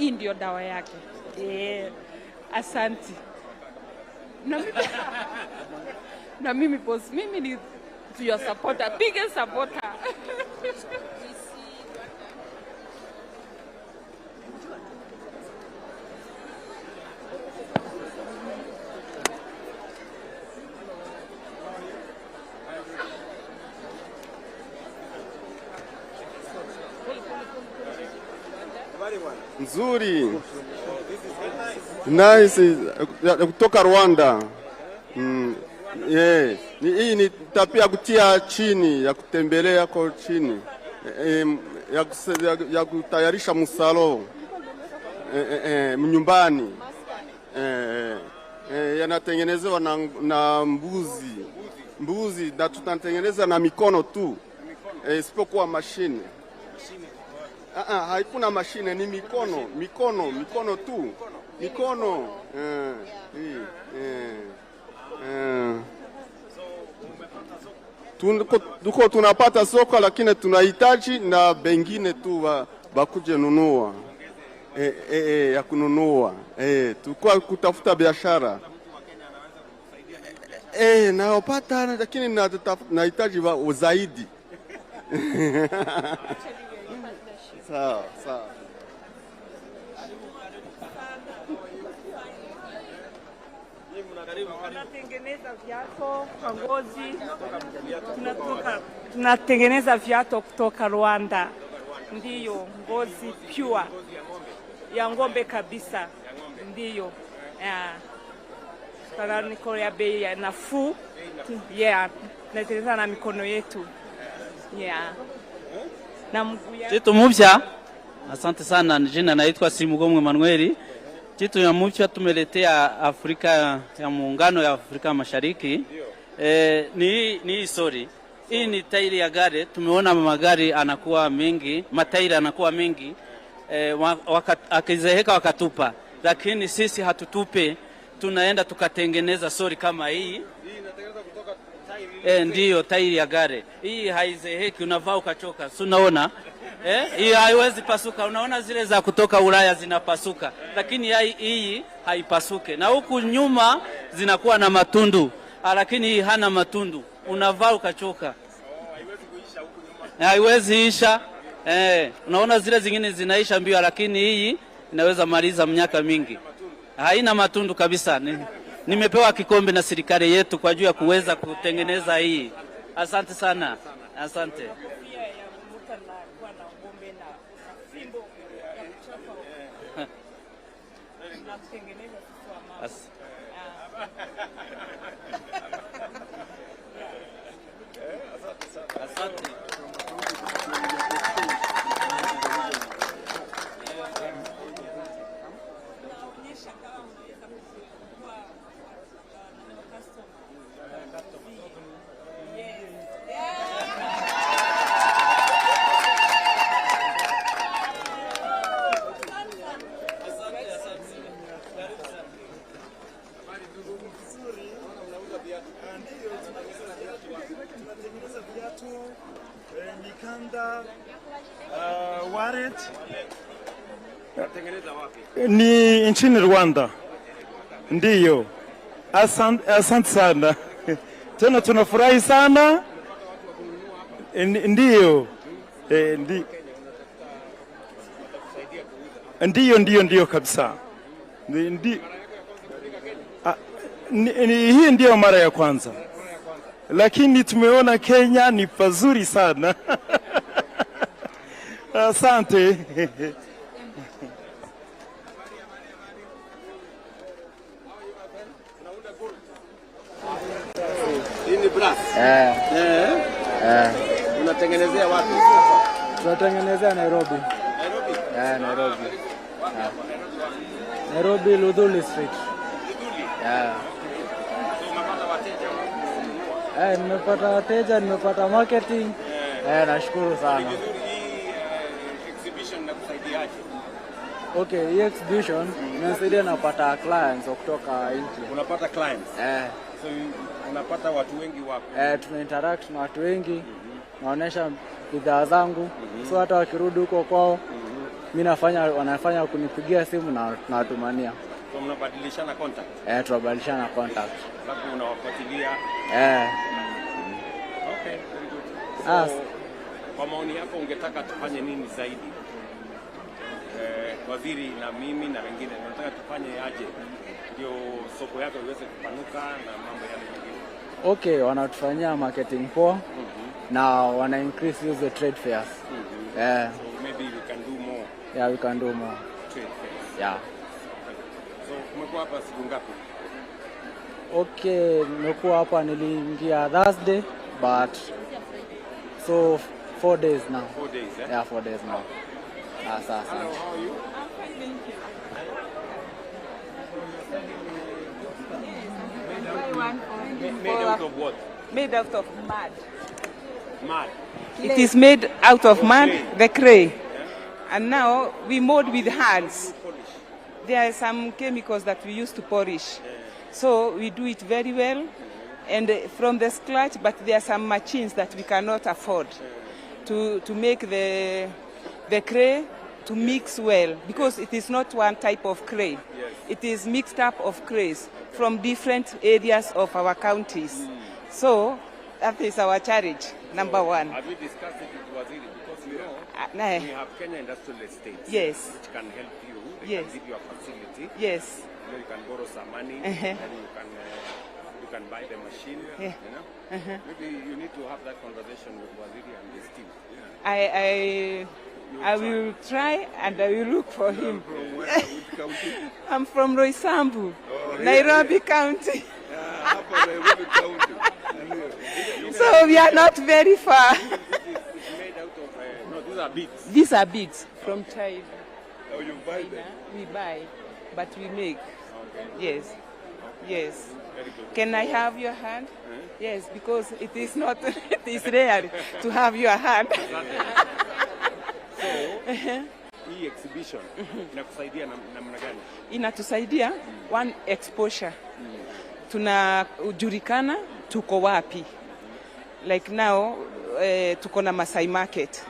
hii ndio dawa yake. Asante. Na mimi boss, mimi ni your supporter, biggest supporter. Nzuri. Nice. Kutoka Rwanda. Hii ni tapia kutia chini, ya kutembelea kwa chini. Ya kutayarisha musalo. Mnyumbani. Yanatengenezewa na mbuzi na tutatengeneza na mikono tu. Isipokuwa mashine. Haikuna mashine, ni mikono tu. Mikono. Tuko tunapata soko, lakini tunahitaji na bengine tu bakuje nunua. Ya kununua. Tukua kutafuta biashara. Naopata, lakini nahitaji zaidi. Sawa. Tunatengeneza viatu kwa ngozi. Tunatengeneza viatu kutoka Rwanda. Ndiyo, ngozi pure. Ya ng'ombe kabisa. Ndiyo. Kana niko ya bei ya nafuu. Tunatengeneza na mikono yetu. Na mguu ya Kitu mpya. Asante sana, jina naitwa Simugomwe Manueli. Kitu ya mpya tumeletea Afrika ya Muungano ya Afrika Mashariki. Ni sorry. Hii ni tairi ya gari. Tumeona magari anakuwa mengi, matairi anakuwa mengi. Akizeheka wakatupa. Lakini sisi hatutupe, tunaenda tukatengeneza sorry kama hii. Hii inatengeneza kutoka tairi. Ndiyo tairi ya gari. Hii haizeheki, unavaa ukachoka. Si unaona? Hii haiwezi pasuka. Unaona zile za kutoka Ulaya zinapasuka, lakini hii haipasuke. Na huku nyuma zinakuwa na matundu, lakini hii hana matundu. Unavaa ukachoka. Haiwezi kuisha huku nyuma. Haiwezi isha. Unaona zile zingine zinaisha mbio, lakini hii inaweza maliza miaka mingi. Haina matundu kabisa. Nimepewa kikombe na serikali yetu kwa juu ya kuweza kutengeneza hii. Asante sana. Asante. Ni nchini Rwanda. Ndiyo. Asante sana. Tena tunafurahi sana. Ndiyo. Ndiyo kabisa. Hii ndiyo mara ya kwanza. Lakini tumeona Kenya ni pazuri sana. Asante. Ini brass. Unatengenezea wapi? Tunatengenezea Nairobi. Nairobi. Nairobi Luduli Street. Nimepata wateja, nimepata marketing. Nashukuru sana. Exhibition na kusaidiaje? Okay, hii exhibition inasaidia napata clients kutoka nje. Unapata clients? So unapata watu wengi wapo? Tuna interact na watu wengi. Naonesha bidhaa zangu. So hata wakirudi huko kwao wanafanya kunipigia simu na nawatumania. So mnabadilishana contact? Tunabadilishana contact. Sababu unawafuatilia. Okay, very good. So, kwa maoni yako ungetaka tufanye nini zaidi? Waziri na mimi na wengine tunataka tufanye aje ndio soko yako iweze kupanuka na mambo yale mengine? Okay, wanatufanyia marketing poa. Na wana increase the trade fairs. So maybe we can do more. Yeah, we can do more. Trade fairs. Yeah. So umekuwa hapa siku ngapi? Okay, nimekuwa hapa niliingia Thursday, but so 4 days now. 4 days, eh? Yeah, 4 days now. Hello, how are you? I'm fine, thank you. Made out of what? Made out of mud. Mud. It is made out of mud, clay. the clay. And now we mold with hands. There are some chemicals that we use to polish. So we do it very well and from the scratch, but there are some machines that we cannot afford to make the clay to mix well, because it is not one type of clay. Yes. It is mixed up of clays from different areas of our counties. So that is our challenge, number one. Have you discussed it with Waziri? Because you know, nah. we have Kenya industrial estates. Yes. Which can help you. They Yes. can give you a facility. Yes. You know, you can borrow some money and you can buy the machine. Yeah. You know? Maybe you need to have that conversation with Waziri and his team. I will try and I will look for him. From where? Which county? I'm from Roysambu, Oh, Nairobi County. Nairobi County. So we are not very far. This is made out of, no, these are beads. These are beads from China. Oh, you buy them? We buy, but we make. Okay. Yes. Yes. Very good. Can I have your hand? Yes, because it is not, it is rare to have your hand. So, hii exhibition inakusaidia namna gani? Inatusaidia one exposure. Tunajulikana tuko wapi. Like now tuko na Masai Market.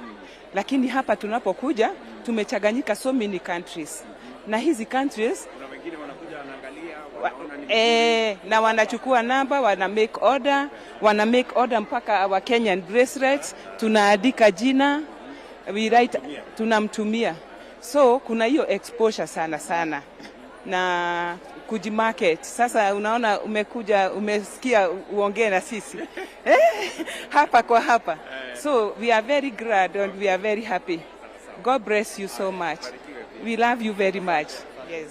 Lakini hapa tunapokuja tumechanganyika so many countries. Na hizi countries kuna wengine wanakuja wanaangalia wanaona ni na wanachukua namba, wana make order mpaka our Kenyan bracelets, tunaandika jina, we write, tunamtumia. So kuna hiyo exposure sana na kujimarket. Sasa unaona umekuja umesikia uongee na sisi hapa kwa hapa. So we are very glad and we are very happy. God bless you so much. We love you very much. Yes.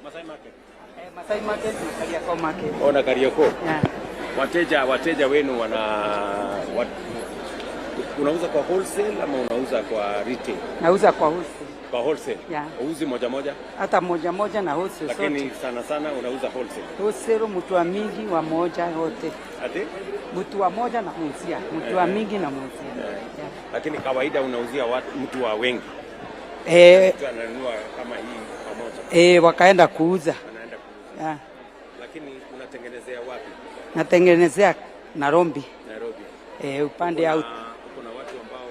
Masai Market. Masai Market na Kariakoo Market. Ona Kariakoo. Yeah. Wateja wenu unauza kwa wholesale ama unauza kwa retail? Nauza kwa wholesale. Kwa wholesale? Yeah. Uuzi moja moja? Hata moja na wholesale. Lakini sana unauza wholesale. Wholesale mtu wa mingi wa moja wote. Ati? Mtu wa moja na muuzia, mtu wa mingi na muuzia. Yeah. Lakini kawaida unauzia mtu wa wengi. Mtu ananunua kama hii pamoja. Wakaenda kuuza. Anaenda kuuza. Yeah. Lakini unatengenezea wapi? Natengenezea Nairobi. Nairobi. Upande au kuna watu ambao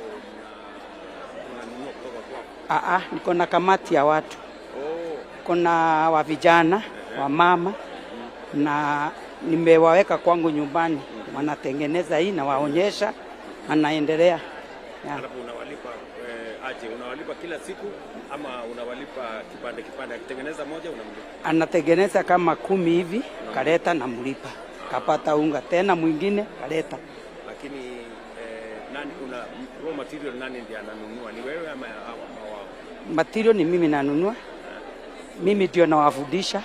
unanunua kutoka kwao? Niko na kamati ya watu. Kuna wa vijana, wa mama na nimewaweka kwangu nyumbani. Wanatengeneza hii na waonyesha, anaendelea. Alafu unawalipa aje? Unawalipa kila siku ama unawalipa kipande? Akitengeneza moja unamlipa? Anatengeneza kama 10 hivi, kaleta na mlipa. Kapata unga tena mwingine kaleta. Lakini nani raw material nani ndiye ananunua? Ni wewe ama wao? Material ni mimi nanunua. Mimi ndio nawafundisha.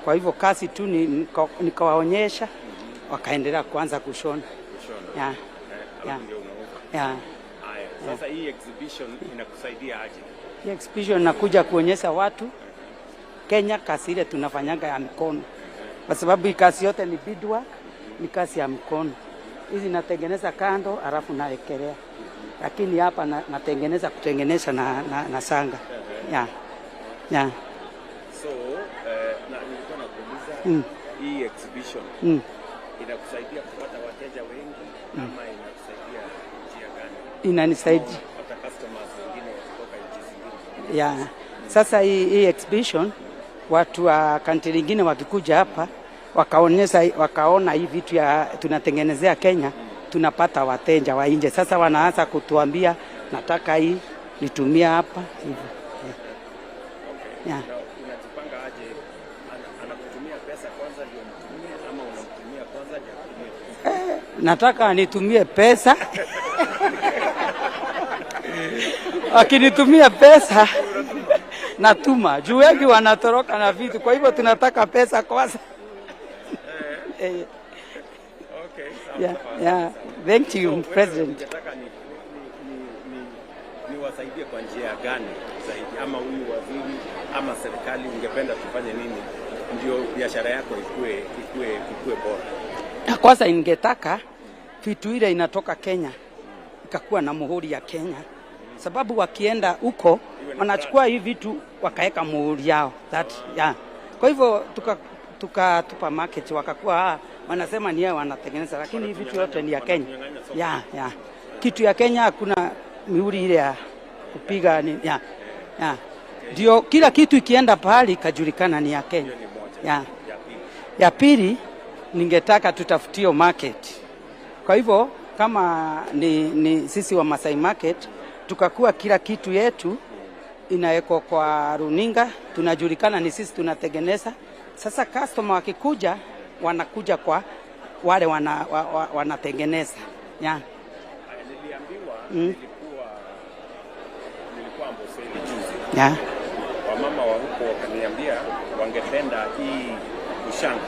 Kwa hivyo kazi tu nikawaonyesha, wakaendelea kuanza kushona. Yeah. Ndio unauza. Yeah. Haya, sasa hii exhibition inakusaidia aje? Hii exhibition nakuja kuonyesha watu Kenya kazi ile tunafanyanga ya mikono. Kwa sababu hii kazi yote ni beadwork, ni kazi ya mikono. Hizi natengeneza kando alafu nawekelea. Lakini hapa kutengeneza na sanga. Yeah. So hii exhibition inakusaidia kupata wateja wengi ama inakusaidia njia gani? Inanisaidia Hata customers wengine kutoka nchi zingine. yeah. Sasa hii exhibition watu wa country nyingine wakikuja hapa wakaona hii vitu ya tunatengenezea Kenya, tunapata wateja wa nje. Sasa wanaanza kutuambia nataka hii nitumia hapa hivyo. Yeah. Unajipanga aje? Anakutumia pesa kwanza ndio mtumie ama unamtumia kwanza ndio atumie? Nataka nitumie pesa. Akinitumia pesa natuma. Juu wengi wanatoroka na vitu. Kwa hivyo tunataka pesa kwanza. Okay. Yeah. Thank you, President. Nataka niwasaidie kwa njia gani zaidi, ama huyu waziri ama serikali ungependa tufanye nini ndio biashara yako ikue bora? Kwanza ningetaka vitu ile inatoka Kenya ikakuwa na muhuri ya Kenya, sababu wakienda huko wanachukua hii vitu wakaeka muhuri yao yeah. Kwa hivyo tupa market wakakuwa wanasema ni yao wanatengeneza, lakini hii vitu yote ni ya Kenya. Yeah. Kitu ya Kenya hakuna mihuri ile ya kupiga ni ndio kila kitu ikienda pahali kajulikana ni ya Kenya. Ya pili ningetaka tutafutio market. Kwa hivyo kama ni sisi wa Masai Market tukakuwa kila kitu yetu inawekwa kwa runinga, tunajulikana ni sisi tunatengeneza. Sasa customer wakikuja wanakuja kwa wale wanatengeneza. Yeah. Niliambiwa nilikuwa Amboseli juzi. Yeah. Wamama wa huko wakaniambia wangependa hii ushanga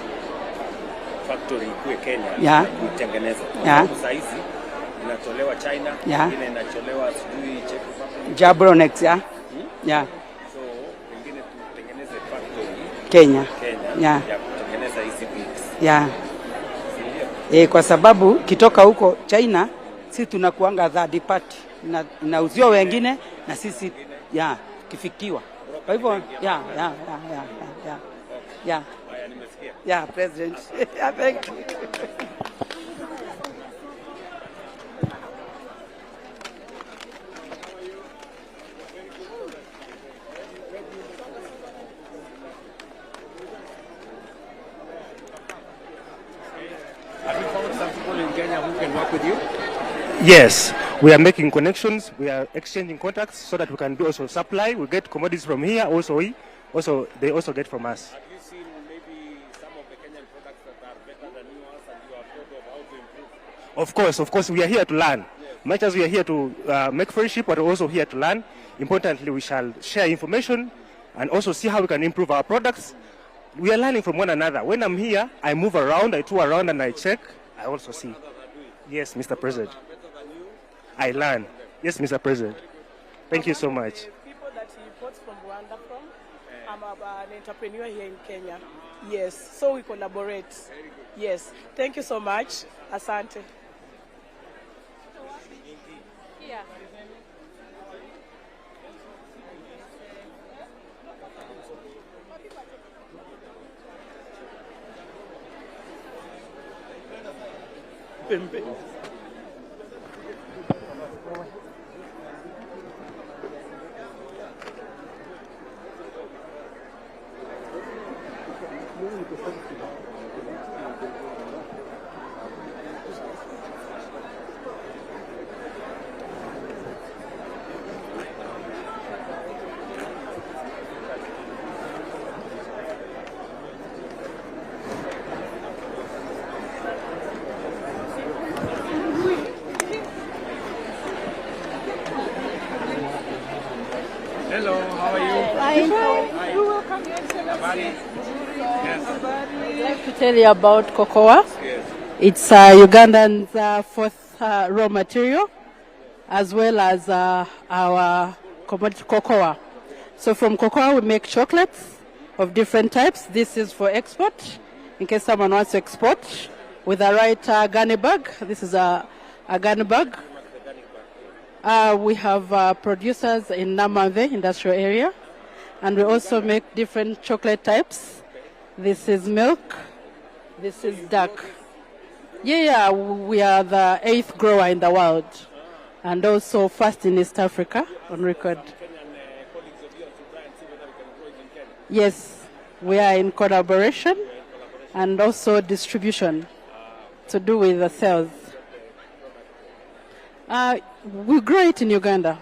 factory ikuwe Kenya kutengeneza. Sasa hizi inatolewa China, nyingine inatolewa sijui Czech Republic. Jabronex So wengine tutengeneze factory Kenya. Ya kutengeneza hizi beads. Kwa sababu kitoka huko China sisi tunakuanga third party inauzio wengine na sisi kifikiwa. Kwa hivyo President. Thank you. Have you found some people in Kenya who can work with you? Yes, we are making connections. We are exchanging contacts so that we can do also supply. We get commodities from here. They also get from us. Have you seen maybe some of the Kenyan products that are better than yours and you have thought of how to improve? Of course, we are here to learn. Much as we are here to make friendship, but also here to learn. Importantly, we shall share information and also see how we can improve our products. We are learning from one another. When I'm here, I move around, I tour around and I check. I also see. Yes, Mr. President. I learn. Yes, Mr. President. Thank you so much. People that he imports from Rwanda from, I'm an entrepreneur here in Kenya. Yes, so we collaborate. Yes, thank you so much. Asante. Yeah. Mutembei. Hello, how are you? Fine. You're welcome. Yes. I'd like to tell you about cocoa. Yes. It's Ugandan's fourth raw material, as well as our commodity cocoa. So from cocoa we make chocolates of different types. This is for export, in case someone wants to export, with the right gunny bag. This is a gunny bag. We have producers in Mutembei industrial area, and we also make different chocolate types. This is milk. This is duck. Yeah, we are the 8th grower in the world, and also first in East Africa on record. Yes, we are in collaboration and also distribution to do with the sales. We grow it in Uganda,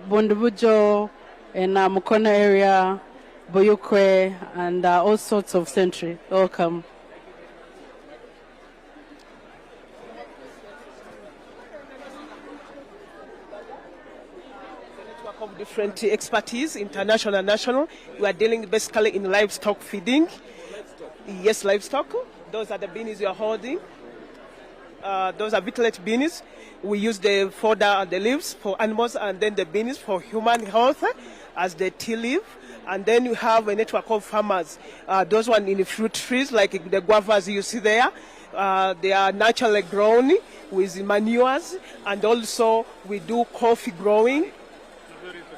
Bondibujo, in Mukono area, Boyukwe, and all sorts of century. Welcome. Of different expertise, international and national. We are dealing basically in livestock feeding. Yes, livestock. Those are the beanies you are holding. Those are vitelette beanies. We use the fodder and the leaves for animals, and then the beanies for human health as the tea leaf. And then you have a network of farmers. Those one in the fruit trees, like the guavas you see there. They are naturally grown with manures, and also we do coffee growing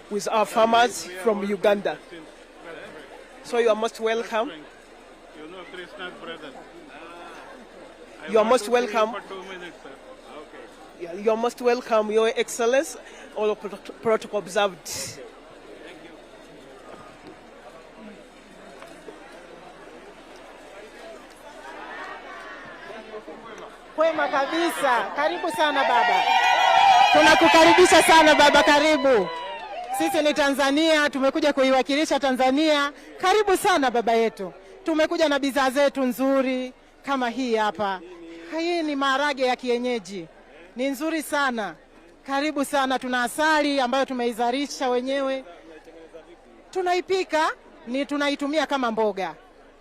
with our farmers from Uganda. So you are most welcome. You are most welcome. You are most welcome, Your Excellence. All protocol observed. Kwema kabisa. Karibu sana baba. Tunakukaribisha sana baba, karibu. Sisi ni Tanzania, tumekuja kuiwakilisha Tanzania. Karibu sana baba yetu. Tumekuja na bidhaa zetu nzuri kama hii hapa. Hii ni maharage ya kienyeji. Ni nzuri sana. Karibu sana. Tuna asali ambayo tumeizalisha wenyewe. Tunaipika, tunaitumia kama mboga.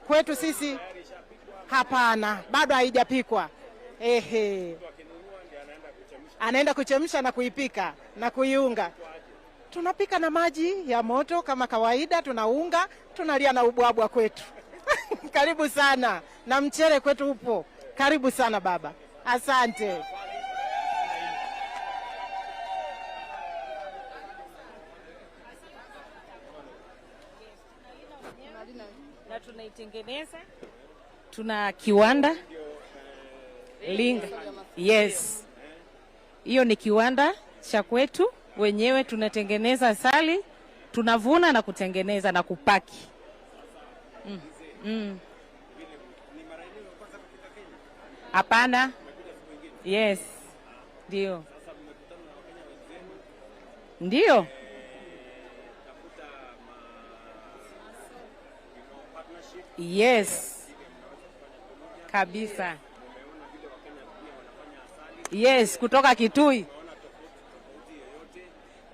Kwetu sisi hapana, bado haijapikwa. Anaenda kuchemsha na kuipika na kuiunga. Tunapika na maji ya moto kama kawaida, tunaunga, tunalia na ubwabwa kwetu. Karibu sana. Na mchele kwetu upo. Karibu sana baba. Asante. Na tunaitengeneza. Tuna kiwanda Linga. Yes. Hiyo ni kiwanda cha kwetu. Wenyewe tunatengeneza asali, tunavuna na kutengeneza na kupaki. Hapana. Yes. Ndio. Ndio. Yes. Kabisa. Yes, kutoka Kitui.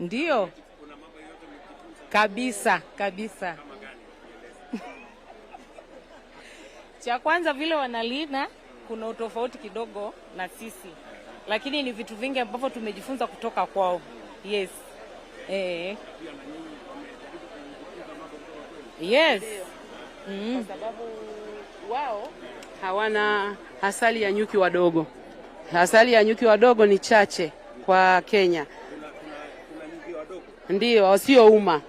Ndio. Kabisa, kabisa. Cha kwanza vile wanalina kuna utofauti kidogo na sisi. Lakini ni vitu vingi ambavyo tumejifunza kutoka kwao. Yes. Yes. Kwa sababu wao hawana asali ya nyuki wadogo. Asali ya nyuki wadogo ni chache kwa Kenya. Ndio, wasio uma.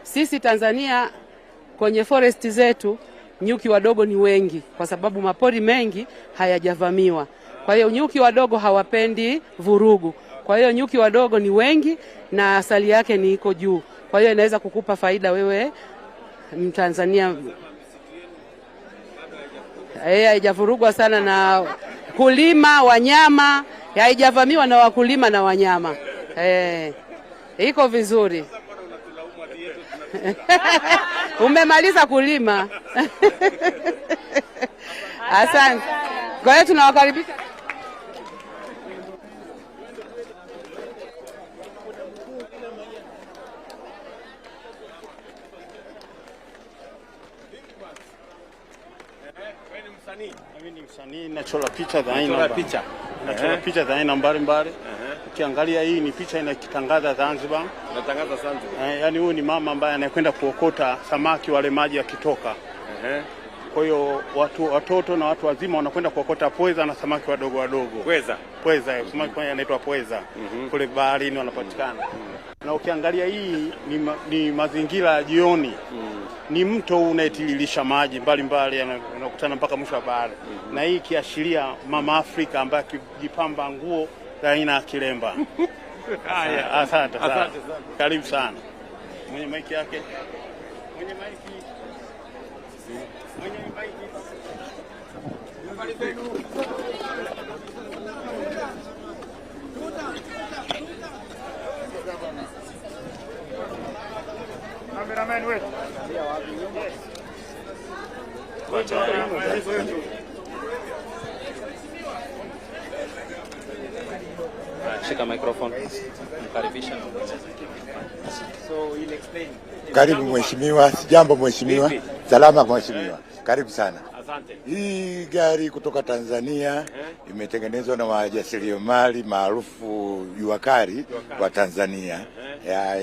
Sisi Tanzania kwenye forest zetu nyuki wadogo ni wengi kwa sababu mapori mengi hayajavamiwa. Kwa hiyo nyuki wadogo hawapendi vurugu. Kwa hiyo nyuki wadogo ni wengi na asali yake ni iko juu. Kwa hiyo inaweza kukupa faida wewe Mtanzania. Haijavurugwa sana na kulima wanyama, haijavamiwa na wakulima na wanyama. Iko vizuri. Umemaliza kulima. Asante. Kwa hiyo tunawakaribisha. Mimi ni msanii, nachora picha za aina nachora picha za aina mbalimbali. Ukiangalia hii ni picha inakitangaza Zanzibar. Natangaza Zanzibar. Yaani huyu ni mama ambaye anakwenda kuokota samaki wale maji yakitoka. Kwa hiyo watoto na watu wazima wanakwenda kuokota pweza na samaki wadogo wadogo. Pweza, samaki anaitwa pweza. Kule baharini wanapatikana. Na ukiangalia hii ni mazingira ya jioni. ni mto unaetiririsha maji mbalimbali yanakutana mpaka mwisho wa bahari. Na hii kiashiria mama Afrika ambaye akijipamba nguo za aina ya kilemba. Haya, asante sana. Karibu sana. Mwenye maiki yake. Mwenye maiki. Mwenye maiki. Cameraman wetu. Shika microphone. Mkaribisha. So you'll explain. Karibu mheshimiwa, sijambo mheshimiwa. Salama mheshimiwa. Karibu sana. Asante. Hii gari kutoka Tanzania imetengenezwa na wajasiriamali maarufu Juakari wa Tanzania.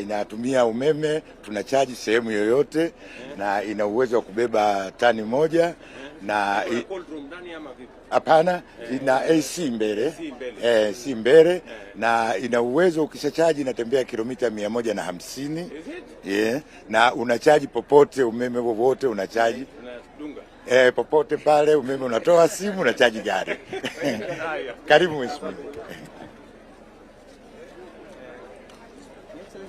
Inatumia umeme, tunachaji sehemu yoyote na ina uwezo wa kubeba tani moja na hapana, ina AC mbele. Si mbele na ina uwezo ukishachaji inatembea kilomita 150. Na unachaji popote, umeme wowote unachaji. Popote pale umeme unatoa simu na chaji gari. Karibu mheshimiwa.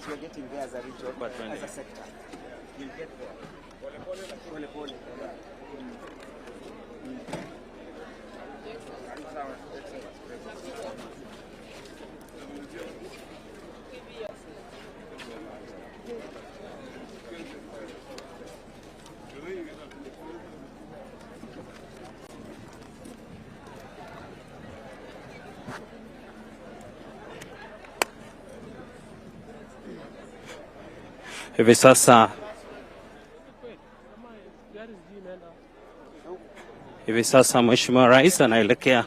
You're getting there as a region, as a sector. You'll get there. Pole pole. Hivi sasa Mheshimiwa Rais anaelekea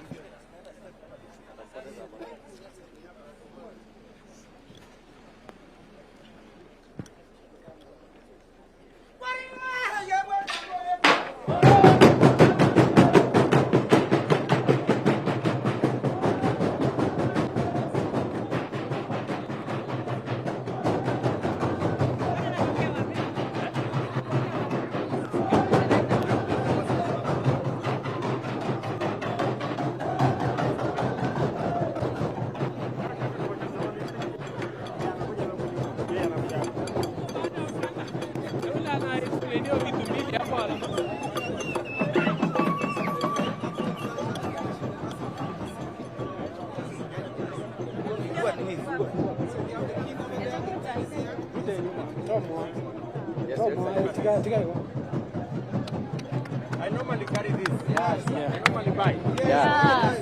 I normally carry this. Yes. Yeah. I normally buy. Yeah.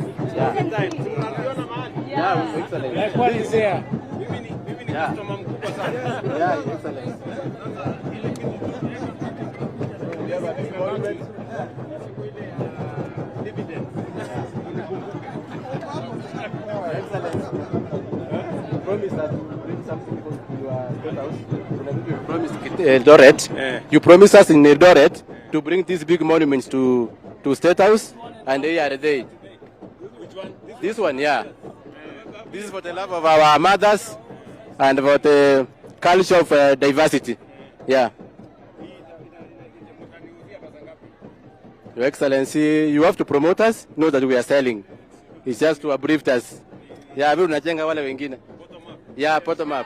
Yeah, excellent. Like what is here? Mimi ni customer mkubwa sana. Yeah, excellent. We have a dividend. Excellent. Promise that you bring something to your house. You promised Eldoret. You promised us in Eldoret to bring these big monuments to State House, and they are there. Which one? This one, yeah. This is for the love of our mothers and for the culture of diversity. Yeah. Your Excellency, you have to promote us, know that we are selling. It's just to uplift us. Yeah, we unajenga wale wengine. Yeah, bottom up.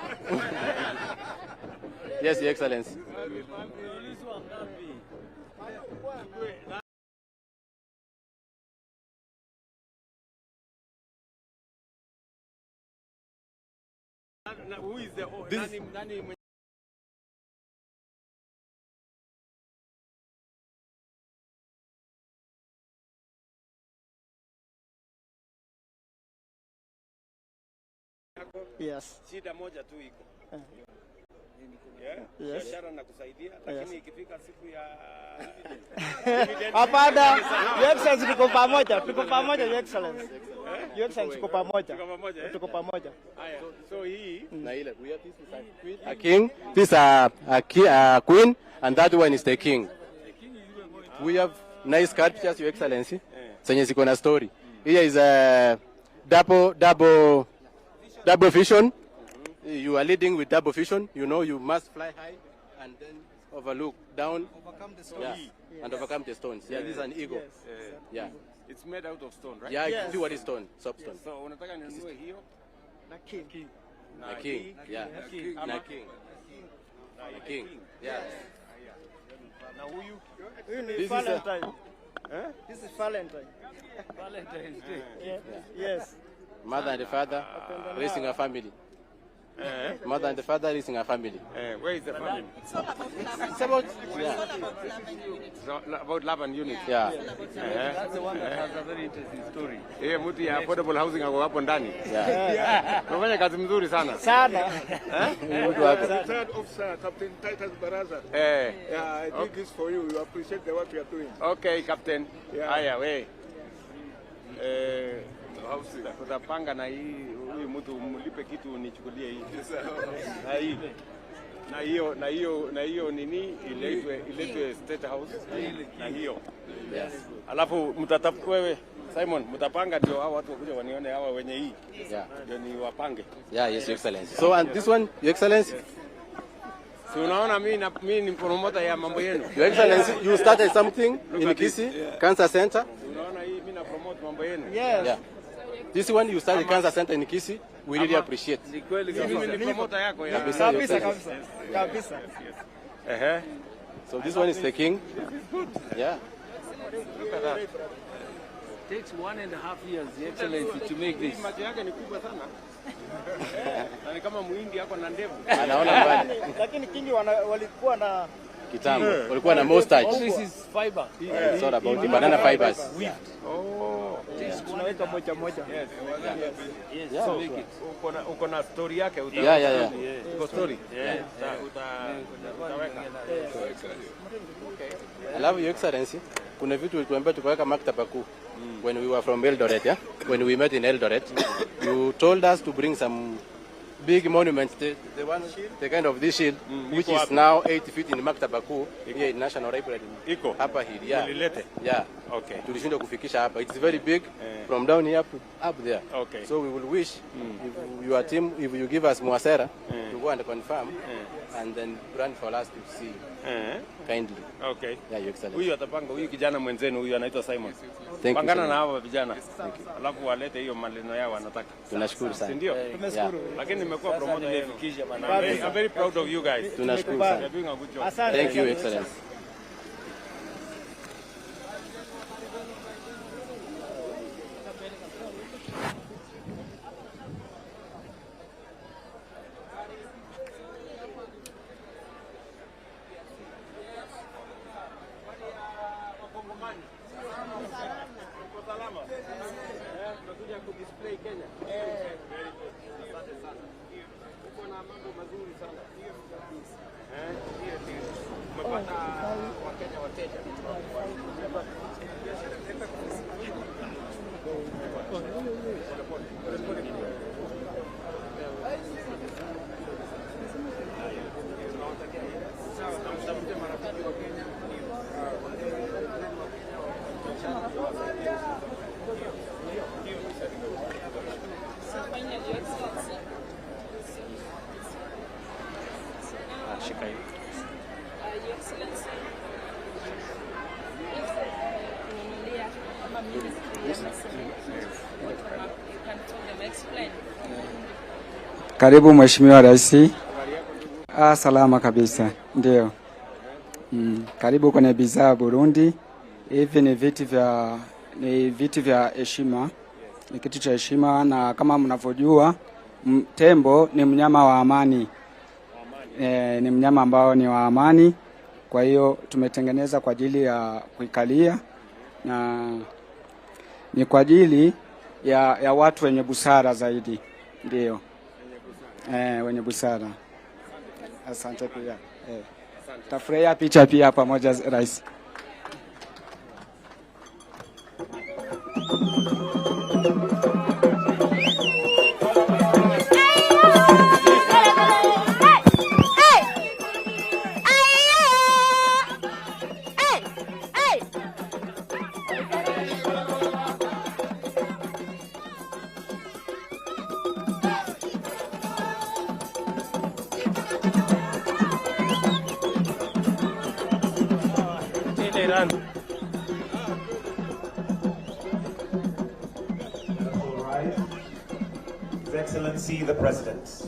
Yes, Your Excellency. Who is the Yes. Shida moja tu iko. Yes. Biashara na kusaidia, lakini ikifika siku ya Hapana, Your Excellency tuko pamoja, Your Excellency. Your Excellency tuko pamoja. Haya, so hii na ile we have this is a king, this a queen, and that one is the king. We have nice sculptures, Your Excellency. Zenye ziko na story. Here is a double vision. You are leading with double vision. You know you must fly high and then overlook down. Overcome the stones. Yeah. Yes. And overcome the stones. Yeah, this is an eagle. Yes. Yeah. It's made out of stone, right? Yeah, yes. What is stone? Soft stone. So unataka ninunue hiyo? Na king. Na king. Yeah. Na king. Na king. Yeah. Na huyu? Huyu ni Valentine. This is Valentine. Valentine's Day. Yes. Mother and the father raising a family. Mother and the father raising a family. Where is the family? It's all about love. It's about, about love and unity. Yeah. That's the one that has a very interesting story. Mtu ya affordable housing ako hapo ndani. Yeah. Unafanya kazi mzuri sana. Sana. Retired officer Captain Titus Baraza. Yeah, I did this for you. You appreciate the work you are doing. Okay, Captain. Yeah. Haya we. Tutapanga na hii huyu mtu mlipe kitu nichukulie hii. Na hiyo nini iletwe State House na hiyo. Yes. Alafu mtatafuta wewe Simon, mtapanga ndio hao watu wakuja wanione hawa wenye hii. Yeah. Ndio ni wapange. Yeah, yes, Your Excellency. So and this one, Your Excellency. So unaona mimi ni promoter ya mambo yenu. Your Excellency, you started something in Kisii, Cancer Center. Unaona hii mimi na promote mambo yenu. Yes. Yeah. This one you started Cancer Center in Kisii. We really appreciate. Ni kweli mimi ni promoter yako ya. Kabisa. So this one is the king. Yeah. Look at that. It takes 1.5 years, Your Excellency, to make this. Macho yake ni kubwa sana. Na ni kama muhindi yako na ndevu. Anaona mbali. Lakini kingi walikuwa na Kitambo. Walikuwa na mustache. All this is fiber. It's all about the banana fibers. Oh. tunaweka moja. Yes. Yeah. So Uko na story yake uta. Yeah. Uko story. Yeah. Utaweka. Alafu Your Excellency, kuna vitu ulituambia tukaweka maktaba kuu. When we were from Eldoret, yeah? When we met in Eldoret, you told us to bring some big monuments, the kind of this shield, which is now 80 feet in maktaba kuu here in National Library. Iko hapa hili, yeah. Ulilete? Yeah. Okay. Tulishindwa kufikisha hapa. It's very big from down here up there. Okay. So we will wish if your team, if you give us Mwasera to go and confirm and then grant for us to see kindly. Okay. Yeah, Your Excellency. Huyu atapanga, huyu kijana mwenzenu huyu anaitwa Simon. Pangana na hawa vijana. Alafu walete hiyo maneno yao wanataka. Tunashukuru sana. Ndio. Tumeshukuru. Lakini nimekuwa promoter nimefikisha bana. I'm very proud of you guys. Tunashukuru sana. You're doing a good job. Thank you, Your Excellency. Karibu Mheshimiwa Rais. Salama kabisa. Ndio. Karibu kwenye bidhaa Burundi. Hivi ni viti vya heshima. Ni kitu cha heshima, na kama mnavyojua tembo ni mnyama wa amani. Ni mnyama ambao ni wa amani. Kwa hiyo tumetengeneza kwa ajili ya kuikalia, na ni kwa ajili ya watu wenye busara zaidi. Ndio. Wenye busara. Asante pia. Tafurahia picha pia pamoja Rais. Iran. All right. His Excellency the President.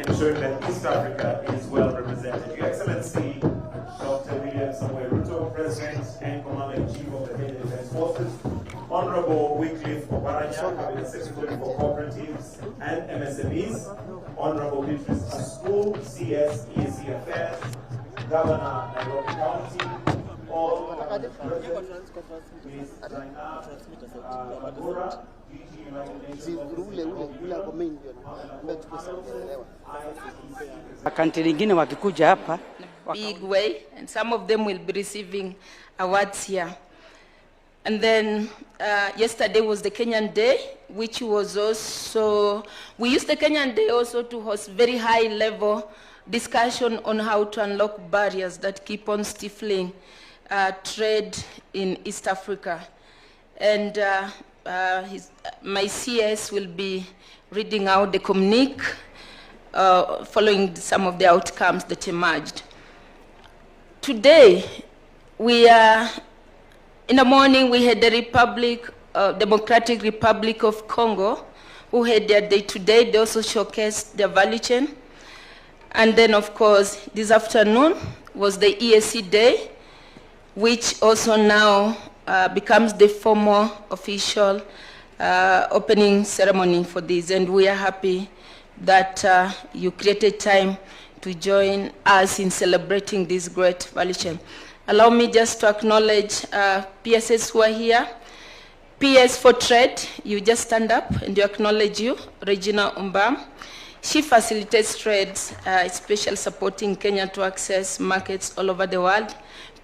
Ensuring that East Africa is well represented. Your Excellency, Dr. Ruto, President and Commander-in-Chief of the Kenya Defense Forces, Honorable Wycliffe Oparanya, Cabinet Secretary for Cooperatives and MSMEs, Honorable Beatrice Ascool, CS EAC Affairs, Governor Nairobi County, all present, Ms. Zainab Magura, Country lingine wakikuja hapa big way, and some of them will be receiving awards here. And then yesterday was the Kenyan Day, which was also, we used the Kenyan Day also to host very high level discussion on how to unlock barriers that keep on stifling trade in East Africa. And my CS will be reading out the communique following some of the outcomes that emerged. Today, we are, in the morning we had the Democratic Republic of Congo, who had their day today. They also showcased their value chain. And then, of course, this afternoon was the EAC Day, which also now becomes the formal official opening ceremony for this. And we are happy that you created time to join us in celebrating this great value chain. Allow me just to acknowledge PSS who are here. PS for Trade, you just stand up and you acknowledge you, Regina Umbam. She facilitates trades, especially supporting Kenya to access markets all over the world.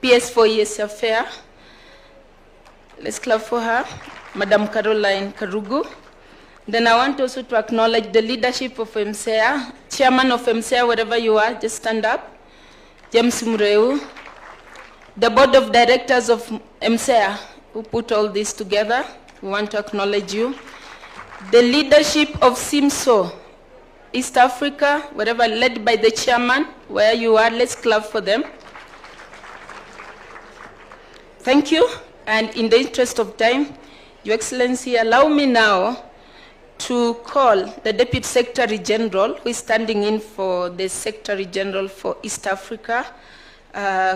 PS for EAC Affair, let's clap for her, Madam Caroline Karugu. Then I want also to acknowledge the leadership of MSEA, Chairman of MSEA, wherever you are, just stand up. James Mureu, the board of directors of MSEA, who put all this together, we want to acknowledge you. The leadership of SIMSO, East Africa, wherever, led by the chairman, where you are, let's clap for them. Thank you, and in the interest of time, Your Excellency, allow me now to call the Deputy Secretary General, who is standing in for the Secretary General for East Africa,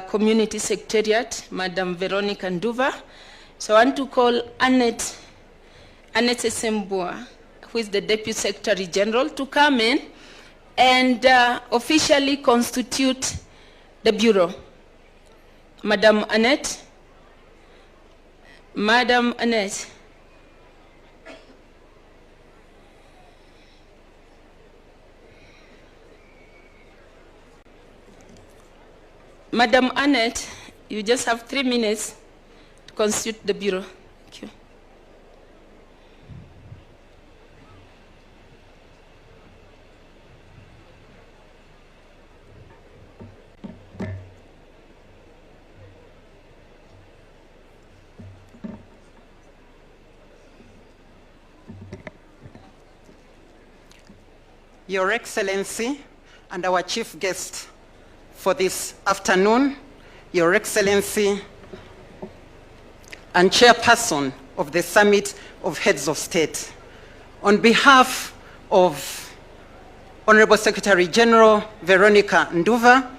Community Secretariat, Madam Veronica Nduva. So I want to call Annette Sembua, who is the Deputy Secretary General, to come in and officially constitute the Bureau. Madam Annette. Madam Annette. Madam Annette, you just have 3 minutes to constitute the Bureau. Thank you. Your Excellency and our chief guest for this afternoon, Your Excellency and Chairperson of the Summit of Heads of State, on behalf of Honorable Secretary General Veronica Nduva,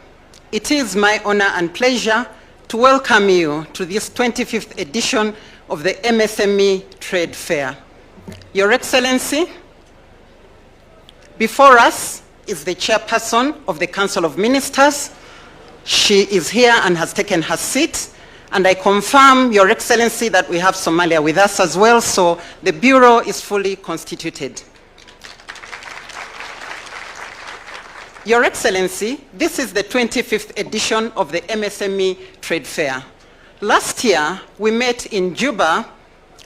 it is my honor and pleasure to welcome you to this 25th edition of the MSME Trade Fair. Your Excellency, before us is the chairperson of the Council of Ministers. She is here and has taken her seat. And I confirm, Your Excellency, that we have Somalia with us as well, so the Bureau is fully constituted. Your Excellency, this is the 25th edition of the MSME Trade Fair. Last year, we met in Juba,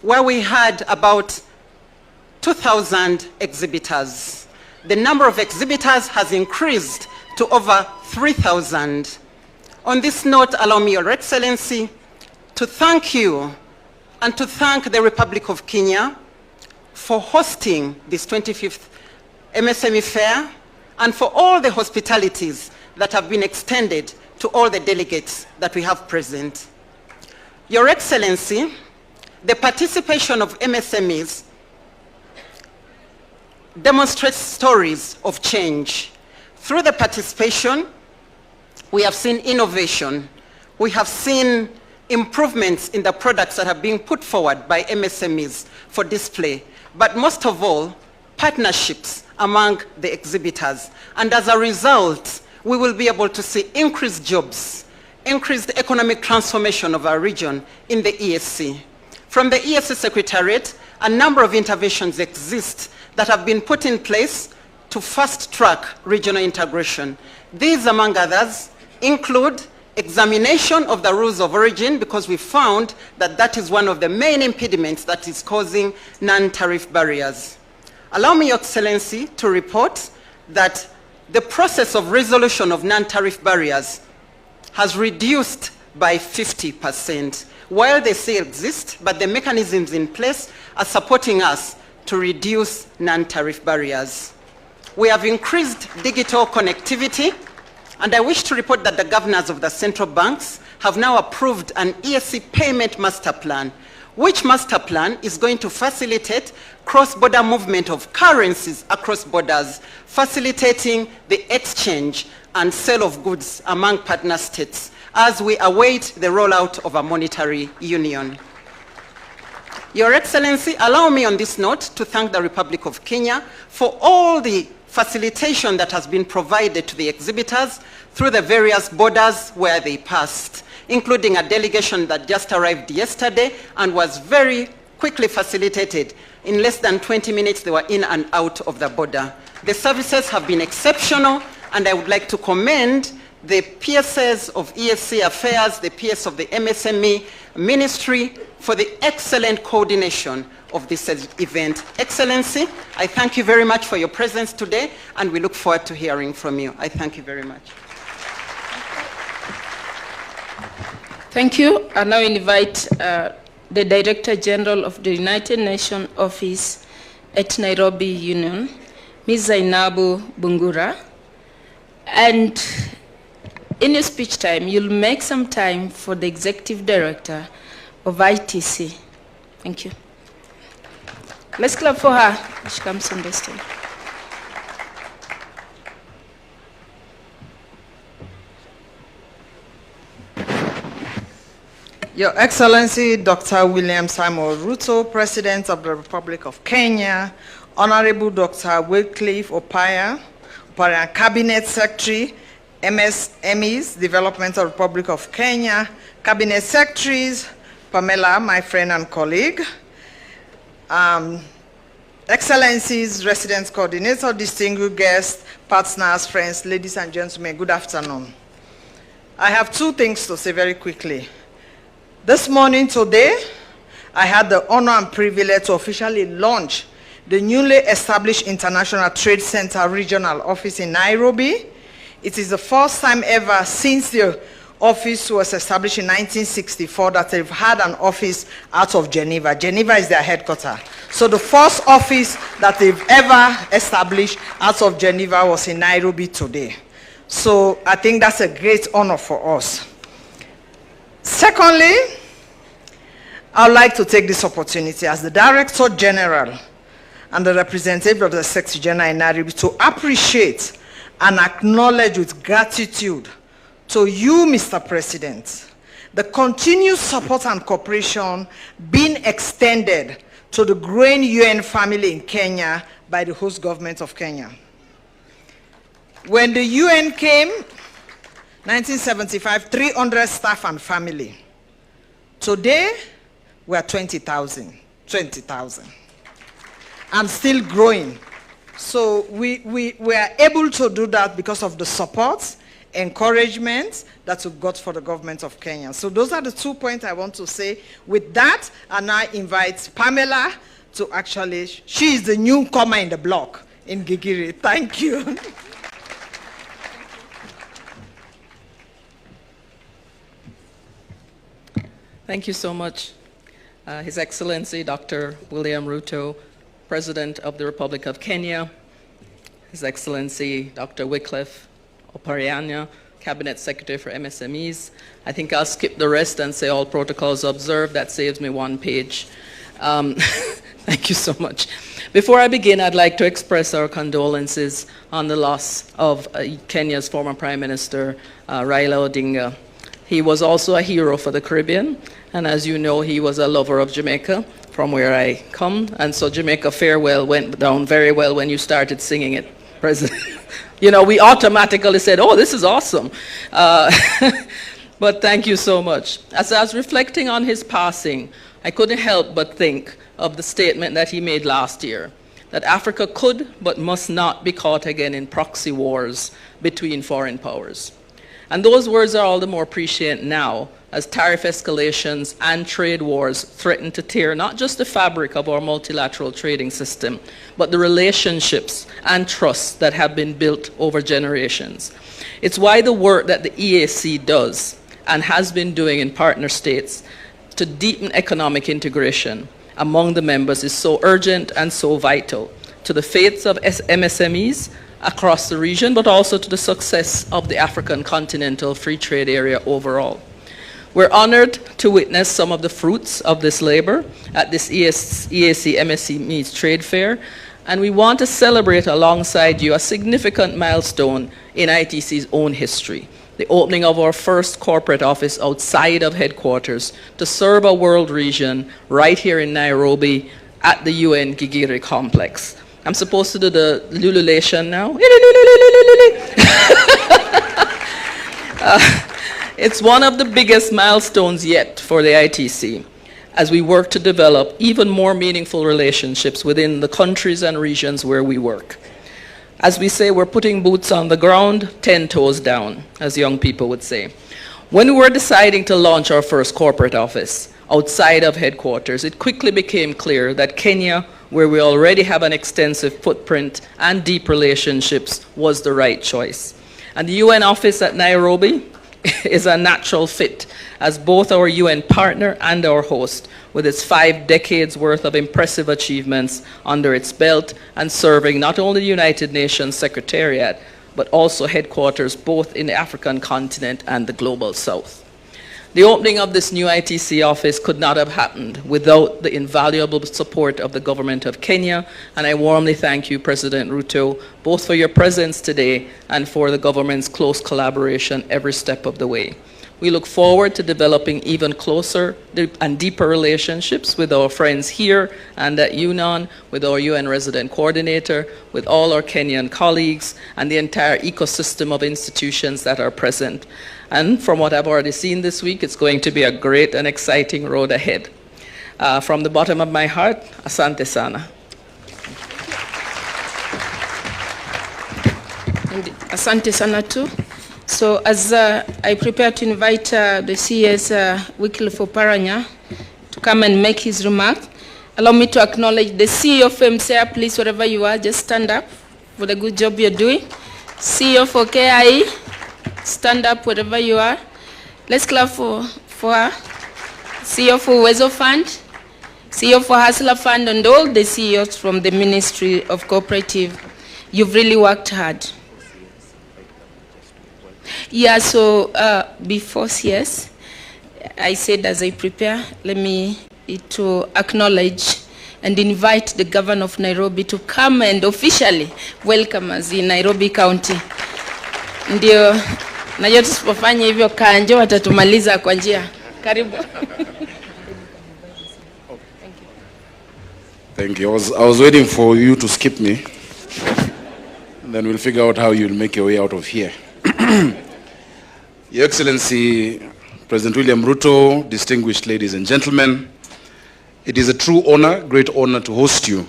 where we had about 2,000 exhibitors. The number of exhibitors has increased to over 3,000. On this note, allow me, Your Excellency, to thank you and to thank the Republic of Kenya for hosting this 25th MSME Fair and for all the hospitalities that have been extended to all the delegates that we have present. Your Excellency, the participation of MSMEs demonstrates stories of change. Through the participation, we have seen innovation. We have seen improvements in the products that are being put forward by MSMEs for display. But most of all, partnerships among the exhibitors. And as a result, we will be able to see increased jobs, increased economic transformation of our region in the EAC. From the EAC Secretariat, a number of interventions exist that have been put in place to fast-track regional integration. These, among others, include examination of the rules of origin, because we found that that is one of the main impediments that is causing non-tariff barriers. Allow me, Your Excellency, to report that the process of resolution of non-tariff barriers has reduced by 50%. While they still exist, but the mechanisms in place are supporting us to reduce non-tariff barriers. We have increased digital connectivity, and I wish to report that the governors of the central banks have now approved an EAC payment master plan, which master plan is going to facilitate cross-border movement of currencies across borders, facilitating the exchange and sale of goods among partner states as we await the rollout of a monetary union. Your Excellency, allow me on this note to thank the Republic of Kenya for all the facilitation that has been provided to the exhibitors through the various borders where they passed, including a delegation that just arrived yesterday and was very quickly facilitated. In less than 20 minutes, they were in and out of the border. The services have been exceptional, and I would like to commend the PSs of EAC Affairs, the PS of the MSME Ministry, for the excellent coordination of this event. Excellency, I thank you very much for your presence today, and we look forward to hearing from you. I thank you very much. Thank you. I now invite the Director General of the United Nations Office at Nairobi Union, Ms. Zainabu Bungura. And in your speech time, you'll make some time for the Executive Director of ITC. Thank you. Let's clap for her. She comes on the stage. Your Excellency, Dr. William Samuel Ruto, President of the Republic of Kenya, Honorable Dr. Wycliffe Oparanya, Cabinet Secretary, MSMEs, Development of the Republic of Kenya, Cabinet Secretaries, Pamela, my friend and colleague, Excellencies, Residence Coordinator, distinguished guests, partners, friends, ladies and gentlemen, good afternoon. I have two things to say very quickly. This morning, today, I had the honor and privilege to officially launch the newly established International Trade Center Regional Office in Nairobi. It is the first time ever since the office was established in 1964 that they've had an office out of Geneva. Geneva is their headquarters. So the first office that they've ever established out of Geneva was in Nairobi today. So I think that's a great honor for us. Secondly, I would like to take this opportunity as the Director General and the representative of the Secretary General in Nairobi to appreciate and acknowledge with gratitude to you, Mr. President, the continued support and cooperation being extended to the growing UN family in Kenya by the host government of Kenya. When the UN came, 1975, 300 staff and family. Today, we are 20,000. And still growing. So we are able to do that because of the support, encouragement that we've got for the government of Kenya. So those are the 2 points I want to say. With that, I now invite Pamela to actually, she is the newcomer in the block in Gigiri. Thank you. Thank you so much. His Excellency, Dr. William Ruto, President of the Republic of Kenya, His Excellency, Dr. Wycliffe Oparanya, Cabinet Secretary for MSMEs. I think I'll skip the rest and say all protocols observed. That saves me one page. Thank you so much. Before I begin, I'd like to express our condolences on the loss of Kenya's former Prime Minister, Raila Odinga. He was also a hero for the Caribbean, and as you know, he was a lover of Jamaica, from where I come, and so Jamaica Farewell went down very well when you started singing it, President. You know, we automatically said, oh, this is awesome. But thank you so much. As I was reflecting on his passing, I couldn't help but think of the statement that he made last year, that Africa could but must not be caught again in proxy wars between foreign powers. And those words are all the more prescient now as tariff escalations and trade wars threaten to tear not just the fabric of our multilateral trading system, but the relationships and trusts that have been built over generations. It's why the work that the EAC does and has been doing in partner states to deepen economic integration among the members is so urgent and so vital to the fates of MSMEs across the region, but also to the success of the African continental free trade area overall. We're honored to witness some of the fruits of this labor at this EAC MSMEs trade fair, and we want to celebrate alongside you a significant milestone in ITC's own history, the opening of our first corporate office outside of headquarters to serve a world region right here in Nairobi at the UN Gigiri complex. I'm supposed to do the lululation now. It's one of the biggest milestones yet for the ITC as we work to develop even more meaningful relationships within the countries and regions where we work. As we say, we're putting boots on the ground, 10 toes down, as young people would say. When we were deciding to launch our first corporate office outside of headquarters, it quickly became clear that Kenya, where we already have an extensive footprint and deep relationships, was the right choice. And the UN office at Nairobi is a natural fit as both our UN partner and our host, with its 5 decades worth of impressive achievements under its belt and serving not only the United Nations Secretariat, but also headquarters both in the African continent and the global south. The opening of this new ITC office could not have happened without the invaluable support of the government of Kenya, and I warmly thank you, President Ruto, both for your presence today and for the government's close collaboration every step of the way. We look forward to developing even closer and deeper relationships with our friends here and at UNON, with our UN resident coordinator, with all our Kenyan colleagues, and the entire ecosystem of institutions that are present. And from what I've already seen this week, it's going to be a great and exciting road ahead. From the bottom of my heart, asante sana. And asante sana too. So as I prepare to invite the CS Wycliffe Oparanya to come and make his remarks, allow me to acknowledge the CEO of MSEA. Please, wherever you are, just stand up for the good job you're doing. CEO for KIE, stand up wherever you are. Let's clap for her. CEO for Uwezo Fund, CEO for Hustler Fund, and all the CEOs from the Ministry of Cooperative. You've really worked hard. Yeah, so before CS, I said as I prepare, let me to acknowledge and invite the governor of Nairobi to come and officially welcome us in Nairobi County. Ndio, najua tusipofanya hivyo kanjo watatumaliza kwa njia. Karibu. Thank you. I was waiting for you to skip me. And then we'll figure out how you'll make your way out of here. Your Excellency, President William Ruto, distinguished ladies and gentlemen, it is a true honor, great honor to host you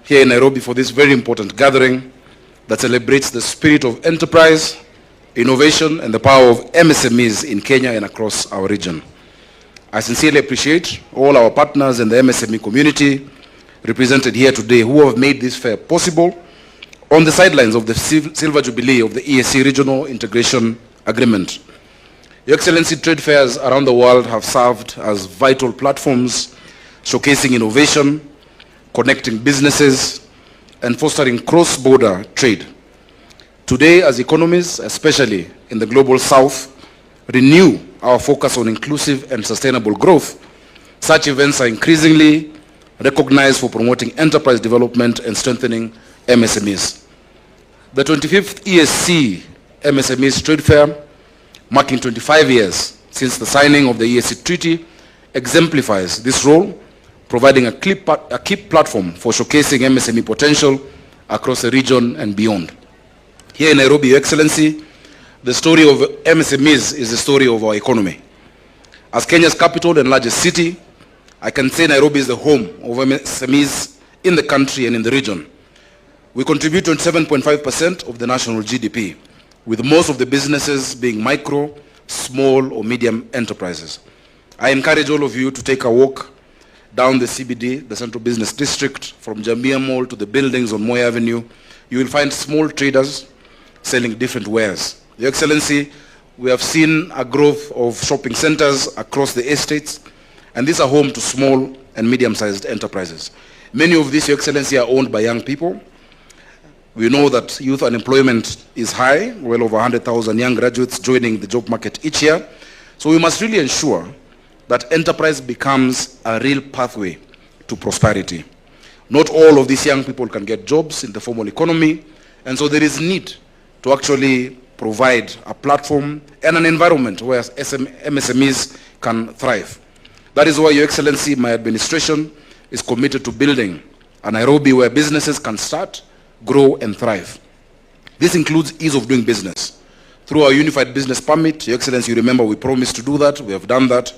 here in Nairobi for this very important gathering that celebrates the spirit of enterprise, innovation, and the power of MSMEs in Kenya and across our region. I sincerely appreciate all our partners in the MSME community represented here today who have made this fair possible on the sidelines of the Silver Jubilee of the EAC Regional Integration Agreement. Your Excellency, trade fairs around the world have served as vital platforms showcasing innovation, connecting businesses, and fostering cross-border trade. Today, as economies, especially in the global south, renew our focus on inclusive and sustainable growth, such events are increasingly recognized for promoting enterprise development and strengthening MSMEs. The 25th EAC MSMEs Trade Fair, marking 25 years since the signing of the EAC Treaty, exemplifies this role, providing a key platform for showcasing MSME potential across the region and beyond. Here in Nairobi, Your Excellency, the story of MSMEs is the story of our economy. As Kenya's capital and largest city, I can say Nairobi is the home of MSMEs in the country and in the region. We contribute 27.5% of the national GDP, with most of the businesses being micro, small, or medium enterprises. I encourage all of you to take a walk down the CBD, the Central Business District, from Jamia Mall to the buildings on Moy Avenue. You will find small traders selling different wares. Your Excellency, we have seen a growth of shopping centers across the estates, and these are home to small and medium-sized enterprises. Many of these, Your Excellency, are owned by young people. We know that youth unemployment is high, well over 100,000 young graduates joining the job market each year. So we must really ensure that enterprise becomes a real pathway to prosperity. Not all of these young people can get jobs in the formal economy, and so there is need to actually provide a platform and an environment where MSMEs can thrive. That is why, Your Excellency, my administration is committed to building a Nairobi where businesses can start, grow, and thrive. This includes ease of doing business. Through our unified business permit, Your Excellency, you remember we promised to do that. We have done that.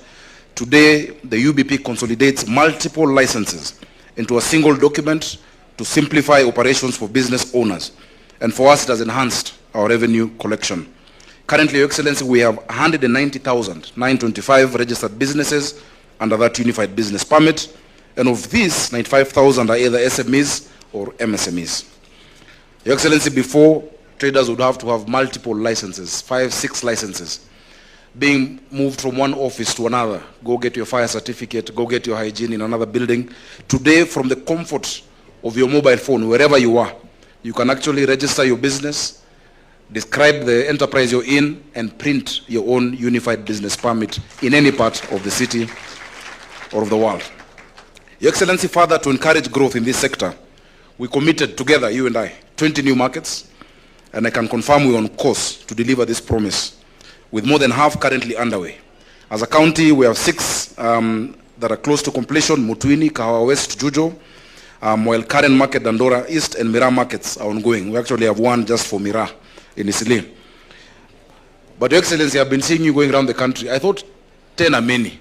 Today, the UBP consolidates multiple licenses into a single document to simplify operations for business owners. And for us, it has enhanced our revenue collection. Currently, Your Excellency, we have 190,925 registered businesses under that unified business permit. And of these, 95,000 are either SMEs or MSMEs. Your Excellency, before, traders would have to have multiple licenses, 5, 6 licenses. being moved from one office to another. Go get your fire certificate, go get your hygiene in another building. Today, from the comfort of your mobile phone, wherever you are, you can actually register your business, describe the enterprise you're in, and print your own unified business permit in any part of the city or of the world. Your Excellency, further to encourage growth in this sector, we committed together, you and I, 20 new markets, and I can confirm we're on course to deliver this promise, with more than half currently underway. As a county, we have 6 that are close to completion: Mutwini, Kahawa West, Jujo, while Karen Market, Dandora East, and Mira markets are ongoing. We actually have one just for Mira in Isili. But Your Excellency, I've been seeing you going around the country. I thought 10 are many.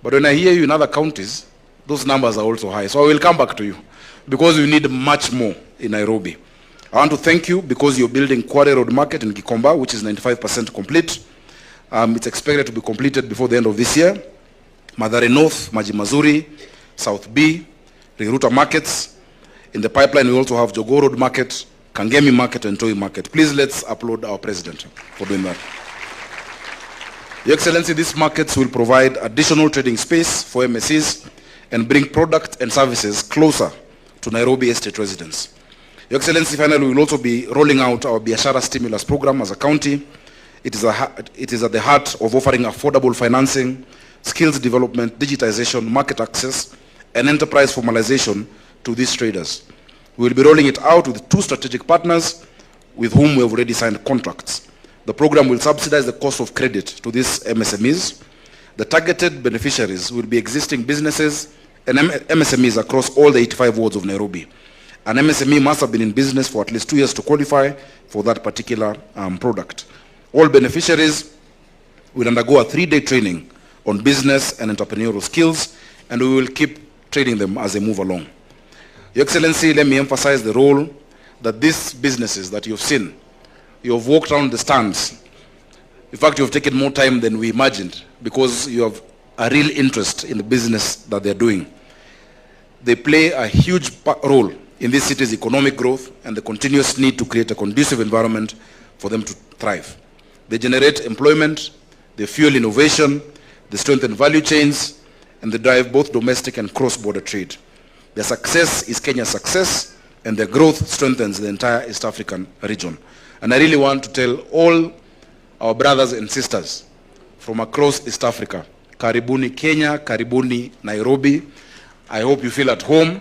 But when I hear you in other counties, those numbers are also high. So I will come back to you, because we need much more in Nairobi. I want to thank you because you're building Quarry Road Market in Gikomba, which is 95% complete. It's expected to be completed before the end of this year. Mathare North, Maji Mazuri, South B, Riruta markets. In the pipeline, we also have Jogoo Road Market, Kangemi Market, and Toi Market. Please let's applaud our president for doing that. Your Excellency, these markets will provide additional trading space for MSEs and bring product and services closer to Nairobi estate residents. Your Excellency, finally, we will also be rolling out our Biashara Stimulus Program as a county. It is at the heart of offering affordable financing, skills development, digitization, market access, and enterprise formalization to these traders. We will be rolling it out with 2 strategic partners with whom we have already signed contracts. The program will subsidize the cost of credit to these MSMEs. The targeted beneficiaries will be existing businesses and MSMEs across all the 85 wards of Nairobi. An MSME must have been in business for at least 2 years to qualify for that particular product. All beneficiaries will undergo a 3-day training on business and entrepreneurial skills, and we will keep training them as they move along. Your Excellency, let me emphasize the role that these businesses that you've seen, you have walked around the stands. In fact, you have taken more time than we imagined, because you have a real interest in the business that they're doing. They play a huge role in this city's economic growth and the continuous need to create a conducive environment for them to thrive. They generate employment, they fuel innovation, they strengthen value chains, and they drive both domestic and cross-border trade. Their success is Kenya's success, and their growth strengthens the entire East African region. And I really want to tell all our brothers and sisters from across East Africa, karibuni Kenya, karibuni Nairobi. I hope you feel at home.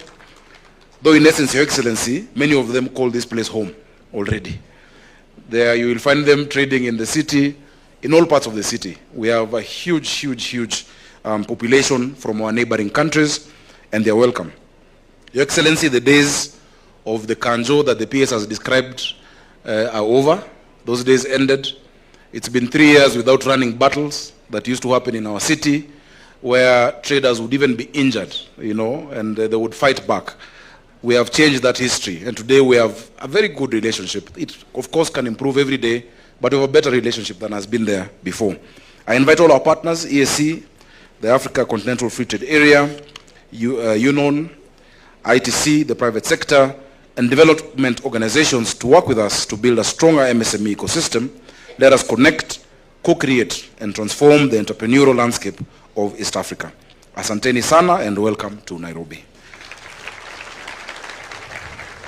Though in essence, Your Excellency, many of them call this place home already. There you will find them trading in the city, in all parts of the city. We have a huge population from our neighboring countries, and they're welcome. Your Excellency, the days of the kanjo that the PS has described are over. Those days ended. It's been 3 years without running battles that used to happen in our city, where traders would even be injured, and they would fight back. We have changed that history, and today we have a very good relationship. It, of course, can improve every day, but we have a better relationship than has been there before. I invite all our partners, EAC, the Africa Continental Free Trade Area, UNON, ITC, the private sector, and development organizations to work with us to build a stronger MSME ecosystem. Let us connect, co-create, and transform the entrepreneurial landscape of East Africa. Asanteni sana, and welcome to Nairobi.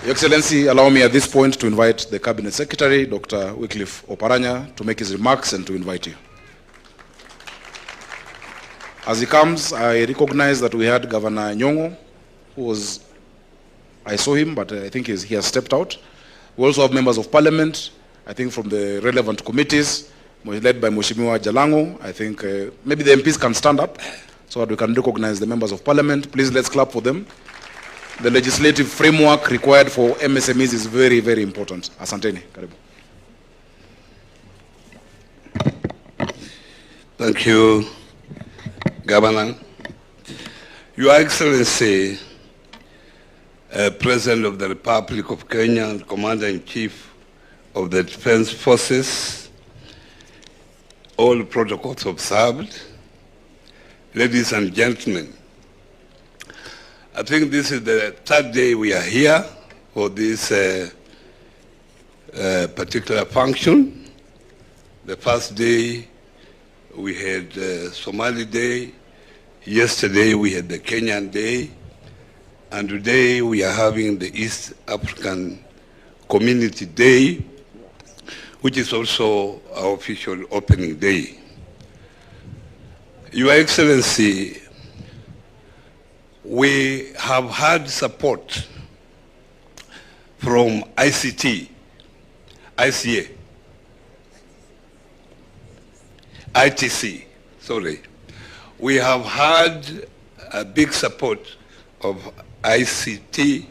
Your Excellency, allow me at this point to invite the Cabinet Secretary, Dr. Wycliffe Oparanya, to make his remarks and to invite you. As he comes, I recognize that we had Governor Nyong'o, who was, I saw him, but I think he has stepped out. We also have members of parliament, I think from the relevant committees, led by Mheshimiwa Jalango. I think maybe the MPs can stand up so that we can recognize the members of parliament. Please, let's clap for them. The legislative framework required for MSMEs is very, very important. Asanteni. Karibu. Thank you, Governor. Your Excellency, President of the Republic of Kenya and Commander-in-Chief of the Defense Forces, all protocols observed, ladies and gentlemen, I think this is the 3rd day we are here for this particular function. The first day we had Somali Day. Yesterday we had the Kenyan Day. And today we are having the East African Community Day, which is also our official opening day. Your Excellency, we have had support from ICA. ITC, sorry. We have had a big support of ICT.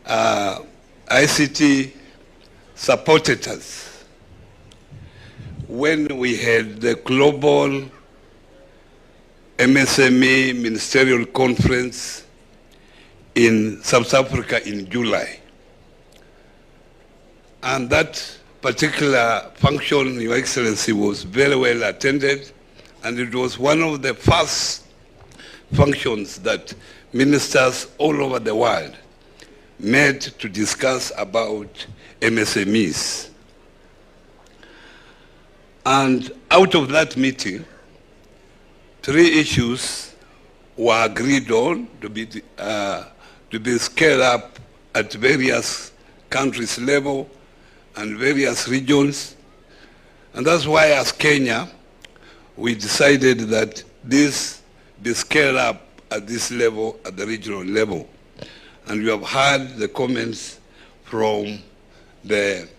ICT supported us when we had the global MSME Ministerial Conference in South Africa in July. And that particular function, Your Excellency, was very well attended, and it was one of the first functions that ministers all over the world met to discuss about MSMEs. And out of that meeting, 3 issues were agreed on to be scaled up at various countries level and various regions. And that's why as Kenya, we decided that this be scaled up at this level, at the regional level. And we have heard the comments from the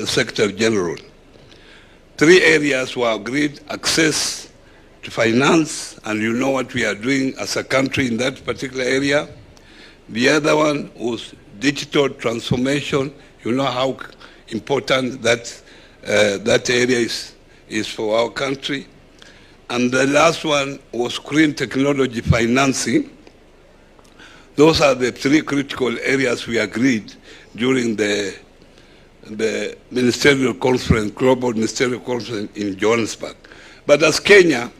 Secretary General. 3 areas were agreed: access to finance, and you know what we are doing as a country in that particular area. The other one was digital transformation. You know how important that area is for our country. And the last one was green technology financing. Those are the 3 critical areas we agreed during the Ministerial Conference, Global Ministerial Conference in Johannesburg. But as Kenya,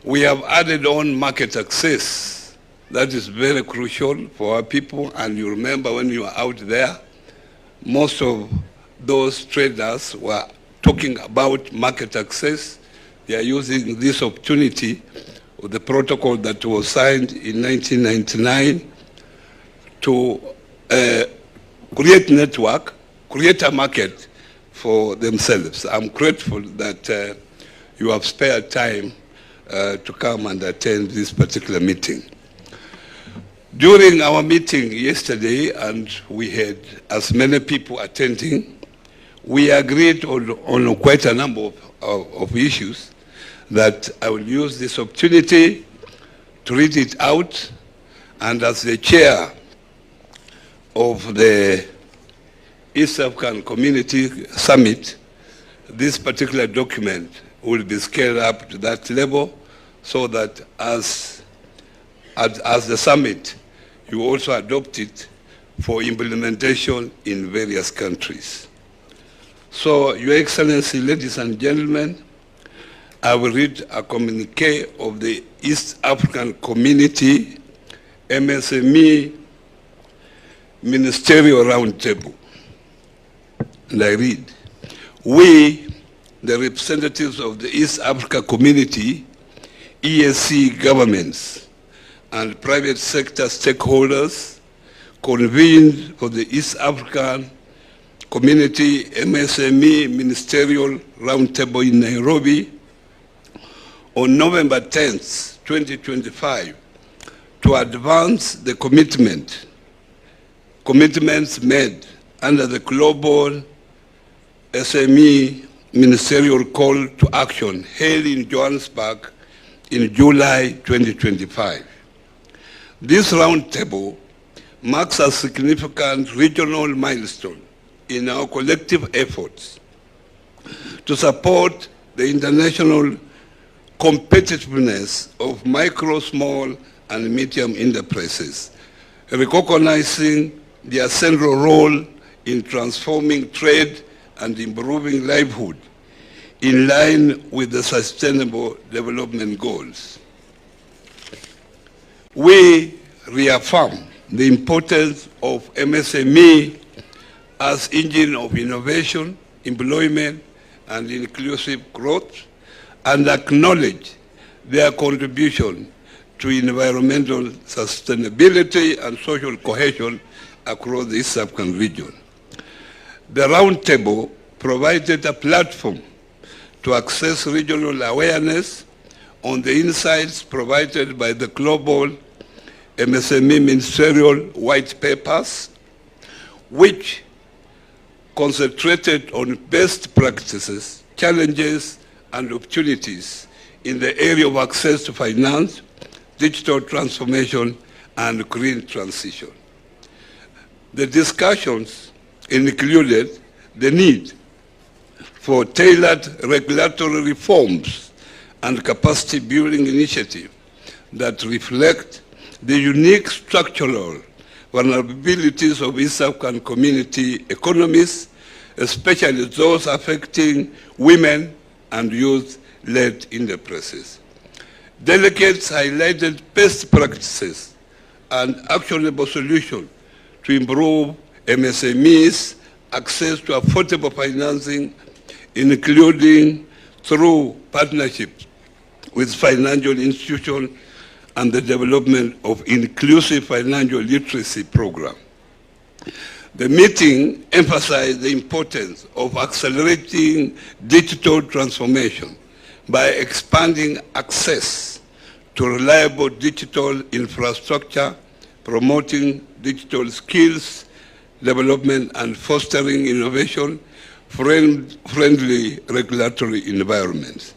we have added on market access. That is very crucial for our people. And you remember when you were out there, most of those traders were talking about market access. They are using this opportunity of the protocol that was signed in 1999 to create network, create a market for themselves. I'm grateful that you have spared time to come and attend this particular meeting. During our meeting yesterday, and we had as many people attending, we agreed on quite a number of issues that I will use this opportunity to read it out. And as the chair of the East African Community Summit, this particular document will be scaled up to that level so that as the summit, you also adopt it for implementation in various countries. So, Your Excellency, ladies and gentlemen, I will read a communique of the East African Community MSME Ministerial Roundtable. And I read, we, the representatives of the East Africa Community, EAC governments, and private sector stakeholders, convened for the East African Community MSME Ministerial Roundtable in Nairobi on November 10th, 2025, to advance the commitments made under the Global SME Ministerial Call to Action held in Johannesburg in July 2025. This roundtable marks a significant regional milestone in our collective efforts to support the international competitiveness of micro, small, and medium enterprises, recognizing their central role in transforming trade and improving livelihood in line with the Sustainable Development Goals. We reaffirm the importance of MSME as engine of innovation, employment, and inclusive growth, and acknowledge their contribution to environmental sustainability and social cohesion across the East African region. The roundtable provided a platform to access regional awareness on the insights provided by the global MSME ministerial white papers, which concentrated on best practices, challenges, and opportunities in the area of access to finance, digital transformation, and green transition. The discussions included the need for tailored regulatory reforms and capacity building initiatives that reflect the unique structural vulnerabilities of East African community economies, especially those affecting women and youth-led enterprises. Delegates highlighted best practices and actionable solutions to improve MSMEs' access to affordable financing, including through partnerships with financial institutions and the development of inclusive financial literacy program. The meeting emphasized the importance of accelerating digital transformation by expanding access to reliable digital infrastructure, promoting digital skills development, and fostering innovation-friendly regulatory environments.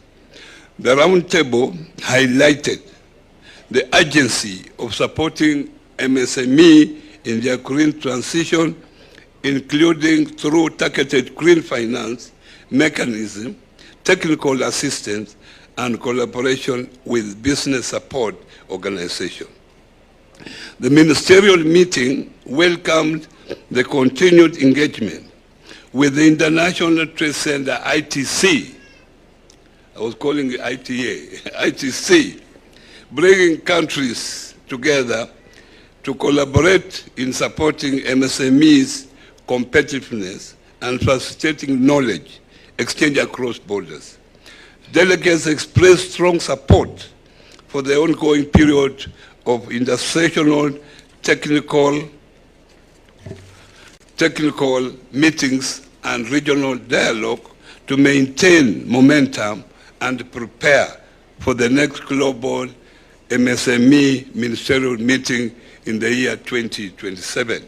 The roundtable highlighted the urgency of supporting MSME in their green transition, including through targeted green finance mechanism, technical assistance, and collaboration with business support organizations. The ministerial meeting welcomed the continued engagement with the International Trade Center, ITC. I was calling it ITA, ITC, bringing countries together to collaborate in supporting MSMEs' competitiveness and facilitating knowledge exchange across borders. Delegates expressed strong support for the ongoing period of intersessional technical meetings and regional dialogue to maintain momentum and prepare for the next global MSME ministerial meeting in the year 2027.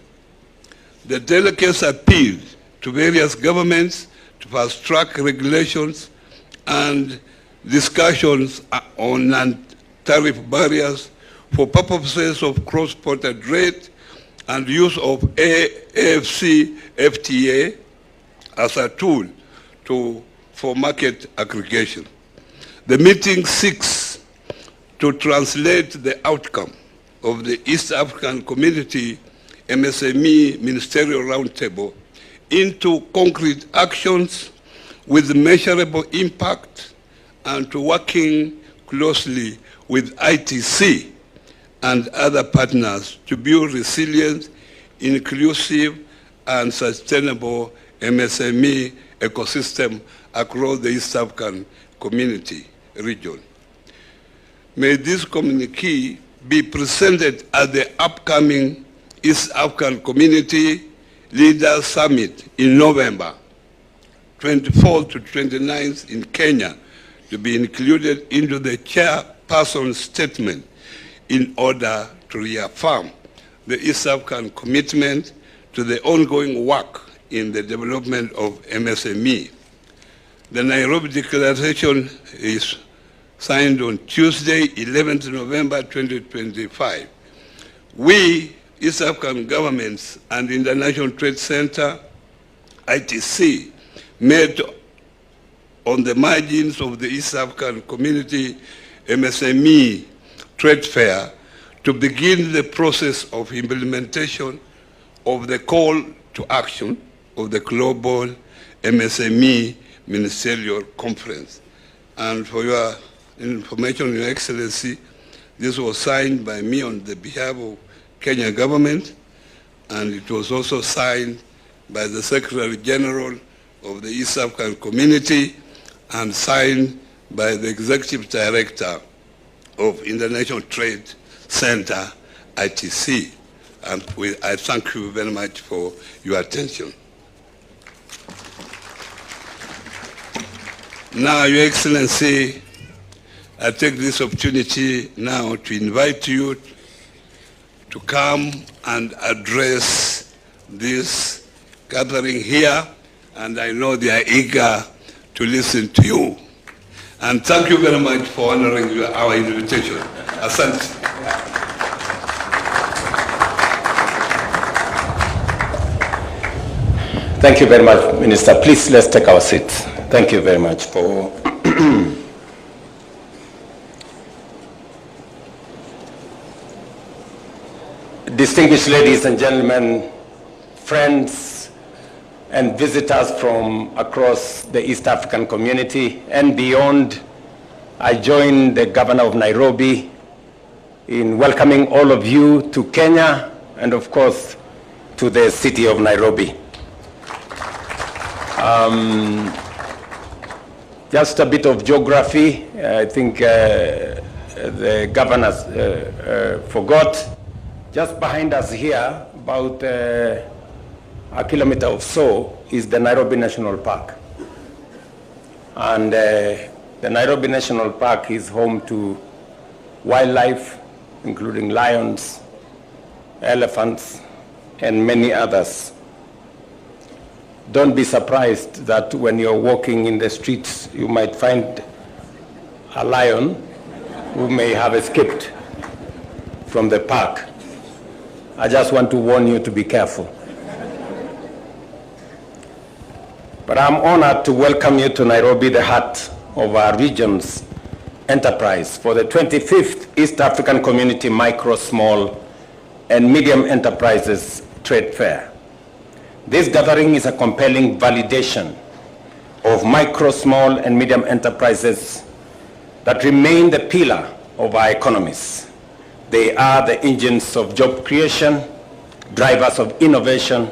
The delegates appealed to various governments to fast-track regulations and discussions on non-tariff barriers for purposes of cross-border trade and use of AFC FTA as a tool for market aggregation. The meeting seeks to translate the outcome of the East African Community MSME Ministerial Roundtable into concrete actions with measurable impact, and to working closely with ITC and other partners to build resilient, inclusive, and sustainable MSME ecosystem across the East African community region. May this communique be presented at the upcoming East African Community Leaders Summit in November 24th to 29th in Kenya, to be included into the chairperson's statement in order to reaffirm the East African commitment to the ongoing work in the development of MSME. The Nairobi Declaration is signed on Tuesday, 11th November 2025. We, East African governments and International Trade Center, ITC, met on the margins of the East African Community MSME Trade Fair to begin the process of implementation of the call to action of the Global MSME Ministerial Conference. And for your information, Your Excellency, this was signed by me on the behalf of Kenya government, and it was also signed by the Secretary General of the East African Community and signed by the Executive Director of International Trade Center, ITC. And I thank you very much for your attention. Now, Your Excellency, I take this opportunity now to invite you to come and address this gathering here, and I know they are eager to listen to you. And thank you very much for honoring our invitation. Asante. Thank you very much, Minister. Please, let's take our seats. Thank you very much for distinguished ladies and gentlemen, friends and visitors from across the East African community and beyond. I join the Governor of Nairobi in welcoming all of you to Kenya and, of course, to the city of Nairobi. Just a bit of geography. I think the governor forgot. Just behind us here, about a kilometer or so, is the Nairobi National Park. And the Nairobi National Park is home to wildlife, including lions, elephants, and many others. Don't be surprised that when you're walking in the streets, you might find a lion who may have escaped from the park. I just want to warn you to be careful. But I'm honored to welcome you to Nairobi, the heart of our region's enterprise, for the 25th East African Community Micro, Small, and Medium Enterprises Trade Fair. This gathering is a compelling validation of micro, small, and medium enterprises that remain the pillar of our economies. They are the engines of job creation, drivers of innovation,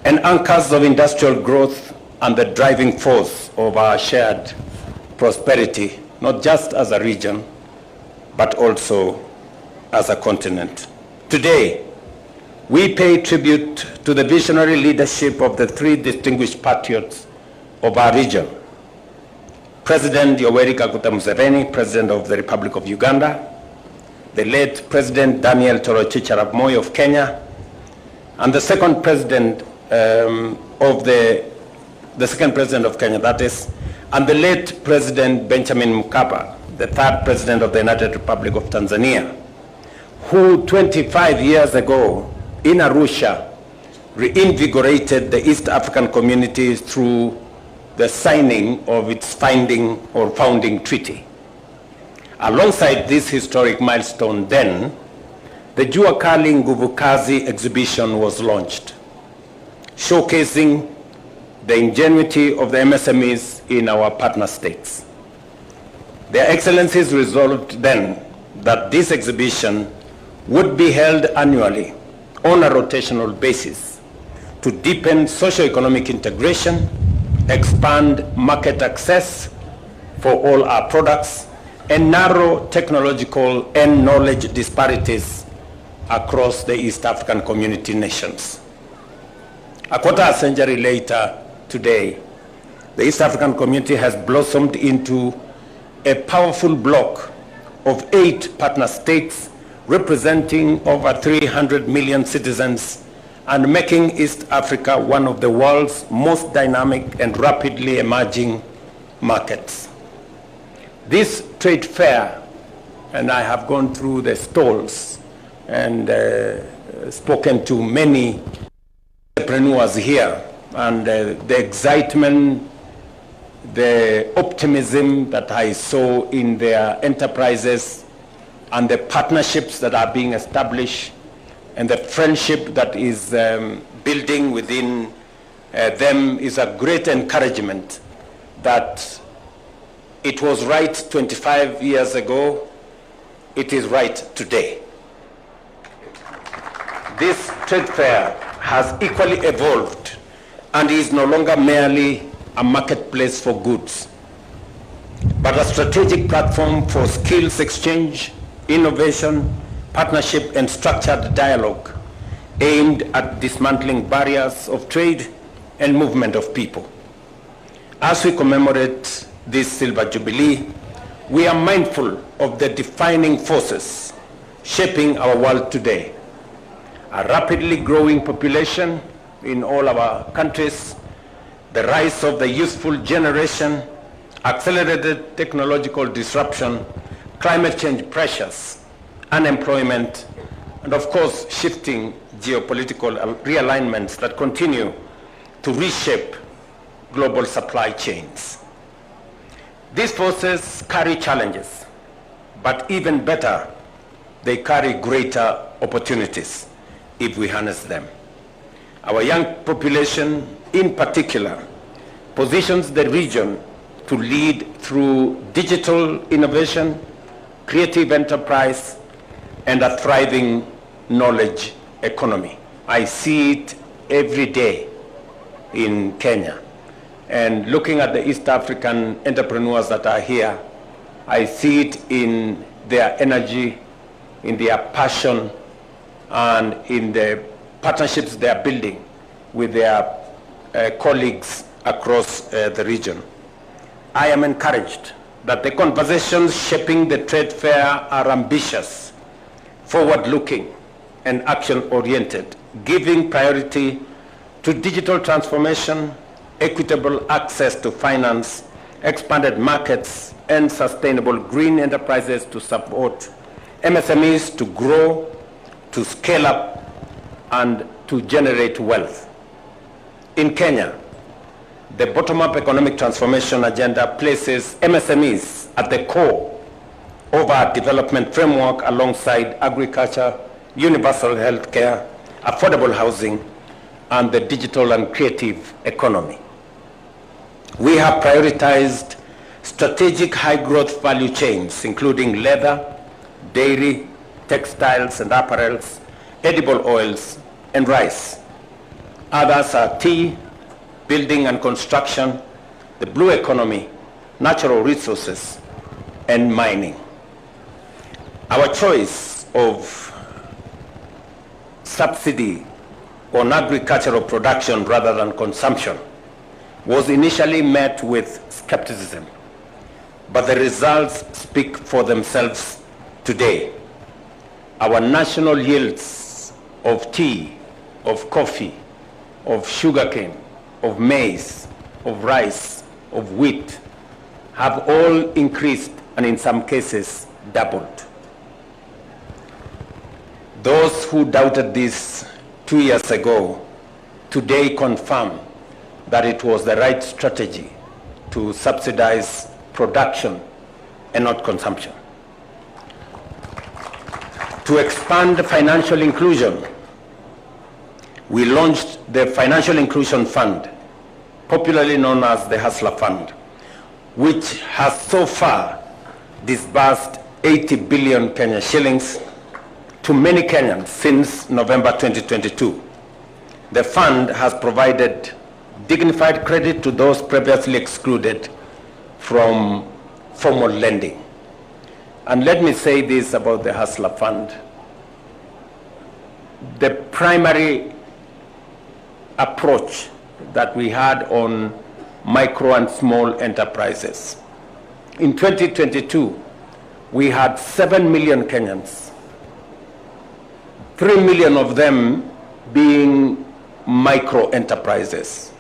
and anchors of industrial growth and the driving force of our shared prosperity, not just as a region, but also as a continent. Today, we pay tribute to the visionary leadership of the three distinguished patriots of our region. President Yoweri Kaguta Museveni, President of the Republic of Uganda, the late President Daniel Toroitich arap Moi of Kenya, and the second President the second President of Kenya, that is, and the late President Benjamin Mkapa, the third President of the United Republic of Tanzania, who 25 years ago in Arusha reinvigorated the East African community through the signing of its founding treaty. Alongside this historic milestone then, the Jua Kali Nguvu Kazi exhibition was launched, showcasing the ingenuity of the MSMEs in our partner states. Their Excellencies resolved then that this exhibition would be held annually on a rotational basis to deepen socio-economic integration, expand market access for all our products, and narrow technological and knowledge disparities across the East African community nations. A quarter century later today, the East African community has blossomed into a powerful bloc of 8 partner states representing over 300 million citizens and making East Africa one of the world's most dynamic and rapidly emerging markets. This trade fair, and I have gone through the stalls and spoken to many entrepreneurs here, and the excitement, the optimism that I saw in their enterprises, and the partnerships that are being established, and the friendship that is building within them is a great encouragement that it was right 25 years ago, it is right today. This trade fair has equally evolved and is no longer merely a marketplace for goods, but a strategic platform for skills exchange, innovation, partnership, and structured dialogue aimed at dismantling barriers of trade and movement of people. As we commemorate this Silver Jubilee, we are mindful of the defining forces shaping our world today. A rapidly growing population in all our countries, the rise of the youthful generation, accelerated technological disruption, climate change pressures, unemployment, and of course, shifting geopolitical realignments that continue to reshape global supply chains. These forces carry challenges, but even better, they carry greater opportunities if we harness them. Our young population, in particular, positions the region to lead through digital innovation, creative enterprise, and a thriving knowledge economy. I see it every day in Kenya. And looking at the East African entrepreneurs that are here, I see it in their energy, in their passion, and in the partnerships they are building with their colleagues across the region. I am encouraged that the conversations shaping the trade fair are ambitious, forward-looking, and action-oriented, giving priority to digital transformation, equitable access to finance, expanded markets, and sustainable green enterprises to support MSMEs to grow, to scale up, and to generate wealth. In Kenya, the bottom-up economic transformation agenda places MSMEs at the core of our development framework alongside agriculture, universal health care, affordable housing, and the digital and creative economy. We have prioritized strategic high-growth value chains, including leather, dairy, textiles and apparels, edible oils, and rice. Others are tea, building and construction, the blue economy, natural resources, and mining. Our choice of subsidy on agricultural production rather than consumption was initially met with skepticism, but the results speak for themselves today. Our national yields of tea, of coffee, of sugarcane, of maize, of rice, of wheat have all increased and in some cases doubled. Those who doubted this 2 years ago today confirm that it was the right strategy to subsidize production and not consumption. To expand financial inclusion, we launched the Financial Inclusion Fund, popularly known as the Hustler Fund, which has so far disbursed 80 billion Kenya shillings to many Kenyans since November 2022. The fund has provided dignified credit to those previously excluded from formal lending. And let me say this about the Hustler Fund. The primary approach that we had on micro and small enterprises. In 2022, we had 7 million Kenyans, 3 million of them being micro enterprises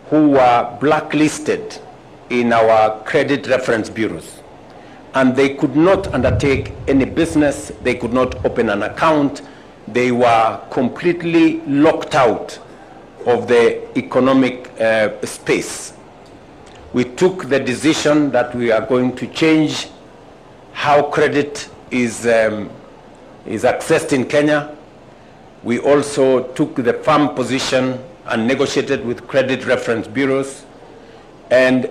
who were blacklisted in our credit reference bureaus. And they could not undertake any business, they could not open an account, they were completely locked out of the economic space. We took the decision that we are going to change how credit is accessed in Kenya. We also took the firm position and negotiated with credit reference bureaus, and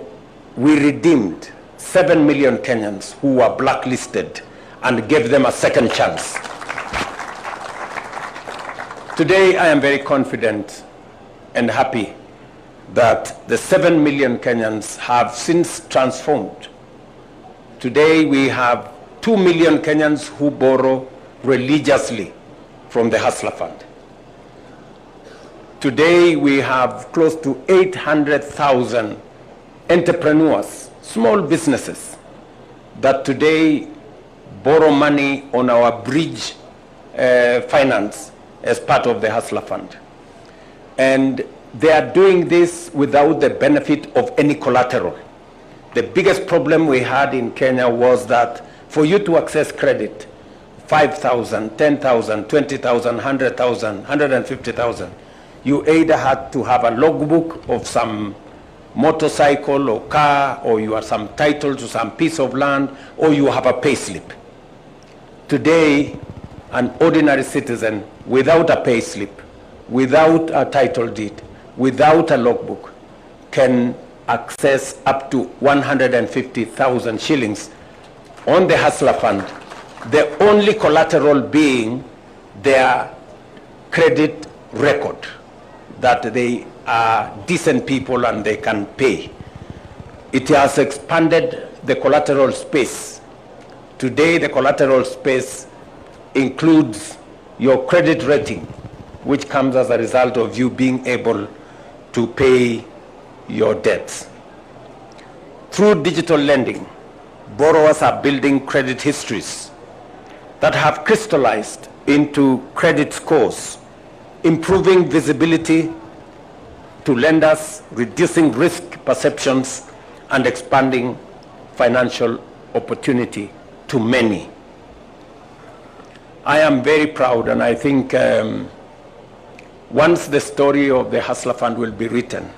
we redeemed 7 million Kenyans who were blacklisted and gave them a second chance. Today, I am very confident and happy that the 7 million Kenyans have since transformed. Today we have 2 million Kenyans who borrow religiously from the Hustler Fund. Today we have close to 800,000 entrepreneurs, small businesses, that today borrow money on our bridge finance as part of the Hustler Fund. And they are doing this without the benefit of any collateral. The biggest problem we had in Kenya was that for you to access credit, 5,000, 10,000, 20,000, 100,000, 150,000, you either had to have a logbook of some motorcycle or car, or you have some title to some piece of land, or you have a pay slip. Today, an ordinary citizen without a pay slip, without a title deed, without a logbook, can access up to 150,000 shillings on the Hustler Fund, the only collateral being their credit record, that they are decent people and they can pay. It has expanded the collateral space. Today, the collateral space includes your credit rating, which comes as a result of you being able to pay your debts. Through digital lending, borrowers are building credit histories that have crystallized into credit scores, improving visibility to lenders, reducing risk perceptions, and expanding financial opportunity to many. I am very proud, and I think once the story of the Hustler Fund will be written,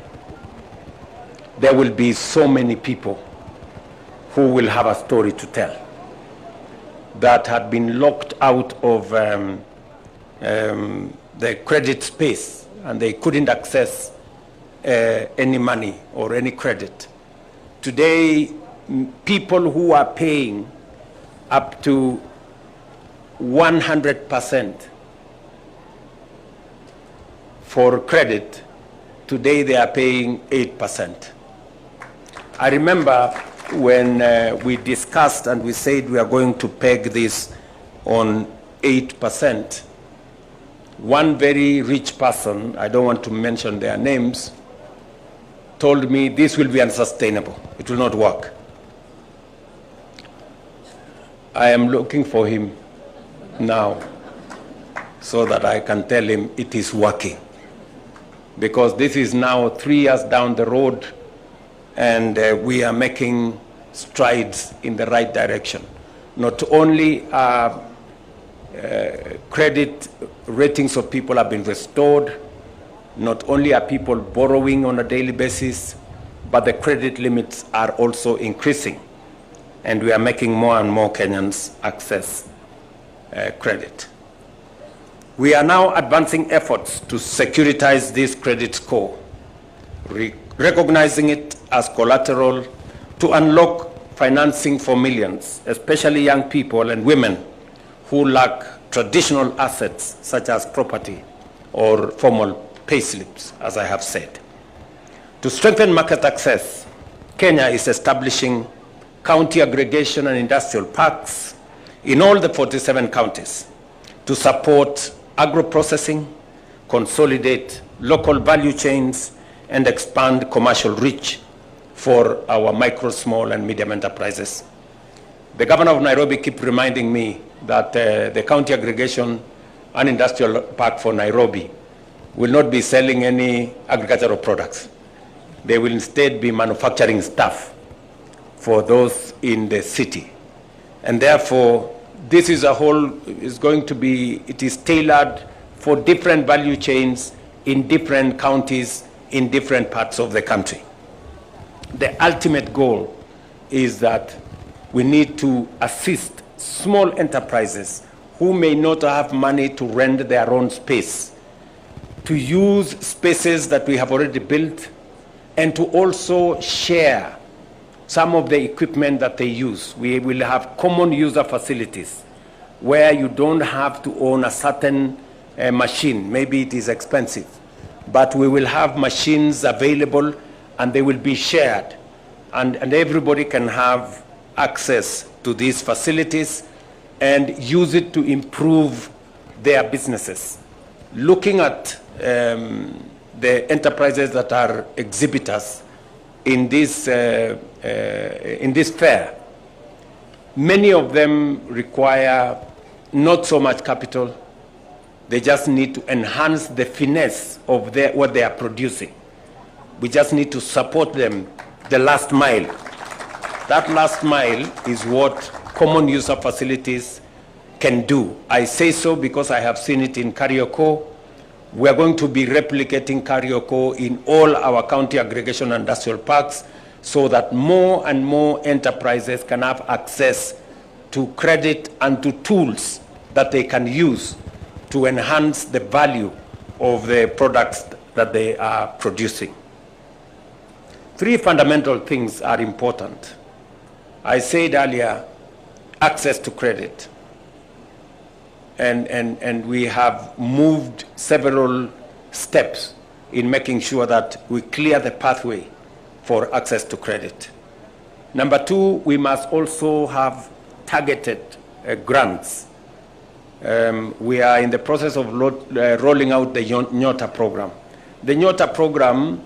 there will be so many people who will have a story to tell that had been locked out of the credit space, and they couldn't access any money or any credit. Today, people who are paying up to 100% for credit, today they are paying 8%. I remember when we discussed and we said we are going to peg this on 8%, one very rich person, I don't want to mention their names, told me this will be unsustainable. It will not work. I am looking for him now so that I can tell him it is working. Because this is now 3 years down the road, and we are making strides in the right direction. Not only are credit ratings of people have been restored, not only are people borrowing on a daily basis, but the credit limits are also increasing. And we are making more and more Kenyans access credit. We are now advancing efforts to securitize this credit score, recognizing it as collateral to unlock financing for millions, especially young people and women who lack traditional assets such as property or formal pay slips, as I have said. To strengthen market access, Kenya is establishing county aggregation and industrial parks in all the 47 counties to support agro-processing, consolidate local value chains, and expand commercial reach for our micro, small, and medium enterprises. The governor of Nairobi keeps reminding me that the county aggregation and industrial park for Nairobi will not be selling any agricultural products. They will instead be manufacturing stuff for those in the city. And therefore, this is going to be, it is tailored for different value chains in different counties in different parts of the country. The ultimate goal is that we need to assist small enterprises who may not have money to rent their own space, to use spaces that we have already built, and to also share some of the equipment that they use. We will have common user facilities where you don't have to own a certain machine. Maybe it is expensive, but we will have machines available and they will be shared, and everybody can have access to these facilities and use it to improve their businesses. Looking at the enterprises that are exhibitors in this fair, many of them require not so much capital. They just need to enhance the finesse of what they are producing. We just need to support them the last mile. That last mile is what common user facilities can do. I say so because I have seen it in Karioko. We are going to be replicating Karioko in all our county aggregation industrial parks so that more and more enterprises can have access to credit and to tools that they can use to enhance the value of the products that they are producing. Three fundamental things are important. I said earlier, access to credit. And we have moved several steps in making sure that we clear the pathway for access to credit. Number two, we must also have targeted grants. We are in the process of rolling out the Nyota program. The Nyota program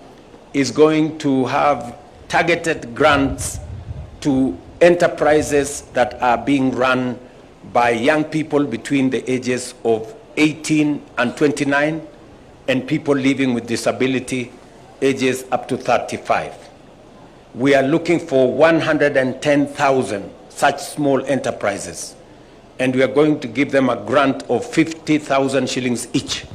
is going to have targeted grants to enterprises that are being run by young people between the ages of 18 and 29 and people living with disability ages up to 35. We are looking for 110,000 such small enterprises, and we are going to give them a grant of 50,000 shillings each.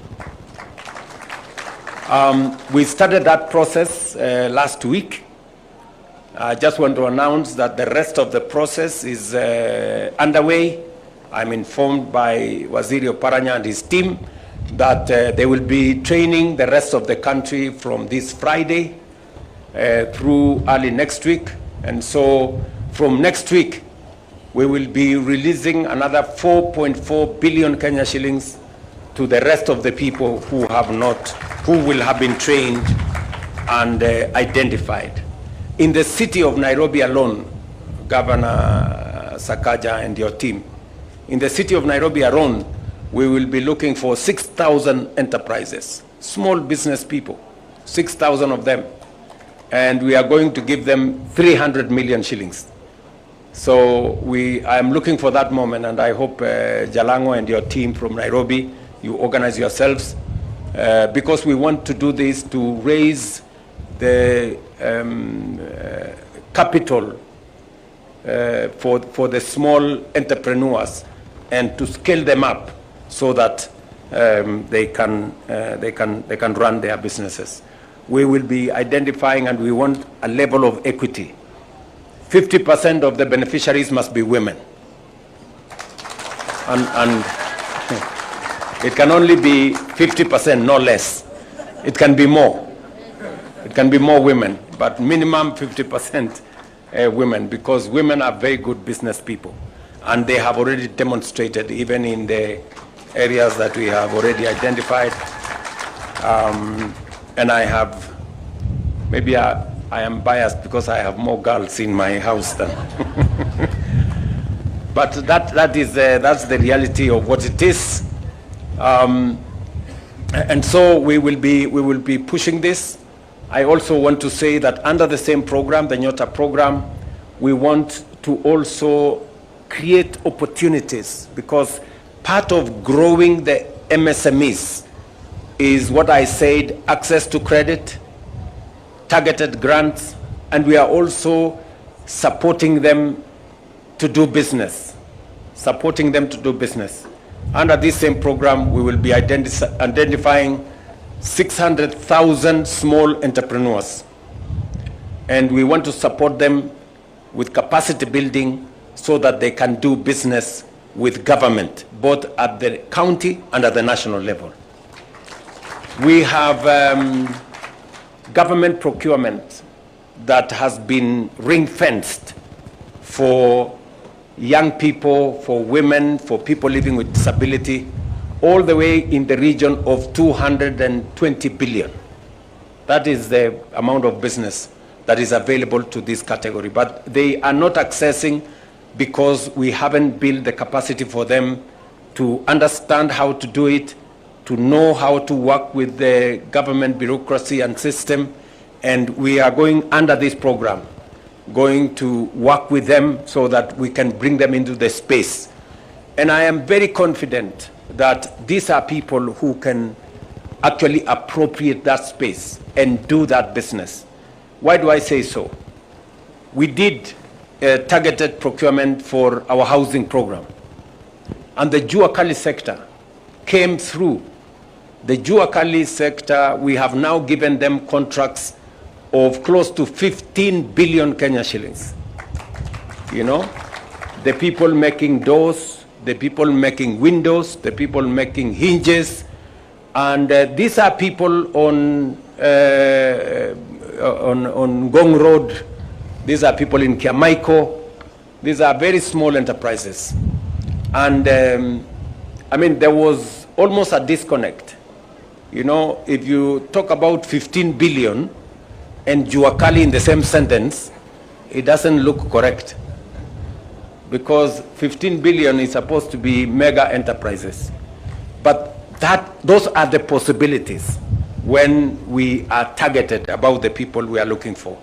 We started that process last week. I just want to announce that the rest of the process is underway. I'm informed by Waziri Oparanya and his team that they will be training the rest of the country from this Friday through early next week. And so from next week, we will be releasing another 4.4 billion Kenya shillings to the rest of the people who will have been trained and identified. In the city of Nairobi alone, Governor Sakaja and your team, in the city of Nairobi alone, we will be looking for 6,000 enterprises, small business people, 6,000 of them. And we are going to give them 300 million shillings. So I am looking for that moment, and I hope Jalango and your team from Nairobi, you organize yourselves, because we want to do this to raise the capital for the small entrepreneurs and to scale them up so that they can run their businesses. We will be identifying, and we want a level of equity. 50% of the beneficiaries must be women. And it can only be 50%, no less. It can be more. It can be more women, but minimum 50% women, because women are very good business people. And they have already demonstrated, even in the areas that we have already identified. And I have, maybe I am biased because I have more girls in my house than. But that's the reality of what it is. And so we will be pushing this. I also want to say that under the same program, the Nyota program, we want to also create opportunities, because part of growing the MSMEs is what I said: access to credit, targeted grants, and we are also supporting them to do business. Under this same program, we will be identifying 600,000 small entrepreneurs, and we want to support them with capacity building so that they can do business with government, both at the county and at the national level. We have government procurement that has been ring-fenced for young people, for women, for people living with disability, all the way in the region of 220 billion. That is the amount of business that is available to this category. But they are not accessing because we haven't built the capacity for them to understand how to do it, to know how to work with the government bureaucracy and system. And we are going under this program, going to work with them so that we can bring them into the space. And I am very confident that these are people who can actually appropriate that space and do that business. Why do I say so? We did a targeted procurement for our housing program, and the Jua Kali sector came through. The Jua Kali sector, we have now given them contracts of close to 15 billion Kenya shillings. You know, the people making doors, the people making windows, the people making hinges, and these are people on Gong Road. These are people in Kiamaiko. These are very small enterprises. And I mean, there was almost a disconnect. You know, if you talk about 15 billion and Jua Kali in the same sentence, it doesn't look correct. Because 15 billion is supposed to be mega enterprises. But those are the possibilities when we are targeted about the people we are looking for.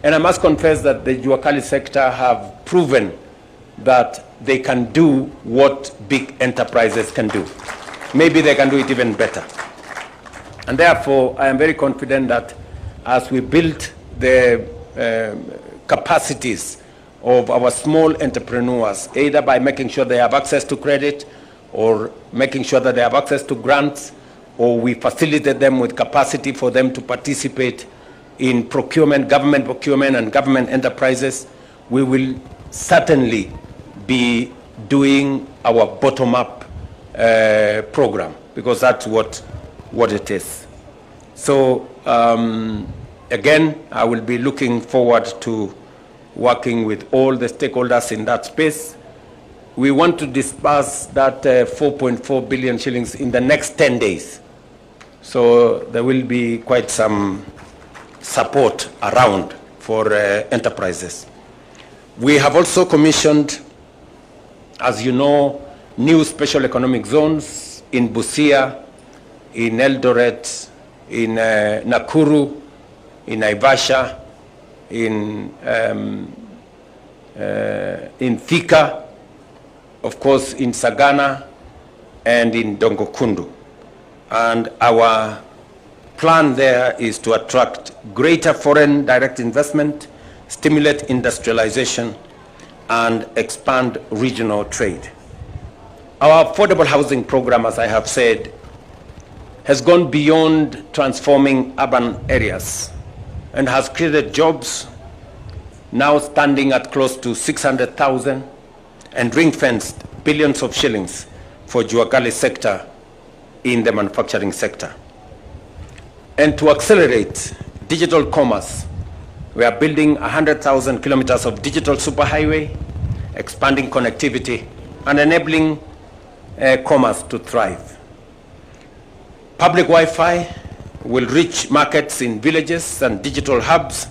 And I must confess that the Jua Kali sector have proven that they can do what big enterprises can do. Maybe they can do it even better. And therefore, I am very confident that as we build the capacities of our small entrepreneurs, either by making sure they have access to credit or making sure that they have access to grants, or we facilitate them with capacity for them to participate in procurement, government procurement and government enterprises, we will certainly be doing our bottom-up program, because that's what it is. So again, I will be looking forward to working with all the stakeholders in that space. We want to disburse that 4.4 billion shillings in the next 10 days. So there will be quite some support around for enterprises. We have also commissioned, as you know, new special economic zones in Busia, in Eldoret, in Nakuru, in Naivasha, in Thika, of course in Sagana, and in Dongokundu. And our plan there is to attract greater foreign direct investment, stimulate industrialization, and expand regional trade. Our affordable housing program, as I have said, has gone beyond transforming urban areas and has created jobs now standing at close to 600,000 and ring-fenced billions of shillings for Jua Kali sector in the manufacturing sector. And to accelerate digital commerce, we are building 100,000 kilometers of digital superhighway, expanding connectivity, and enabling commerce to thrive. Public Wi-Fi will reach markets in villages and digital hubs,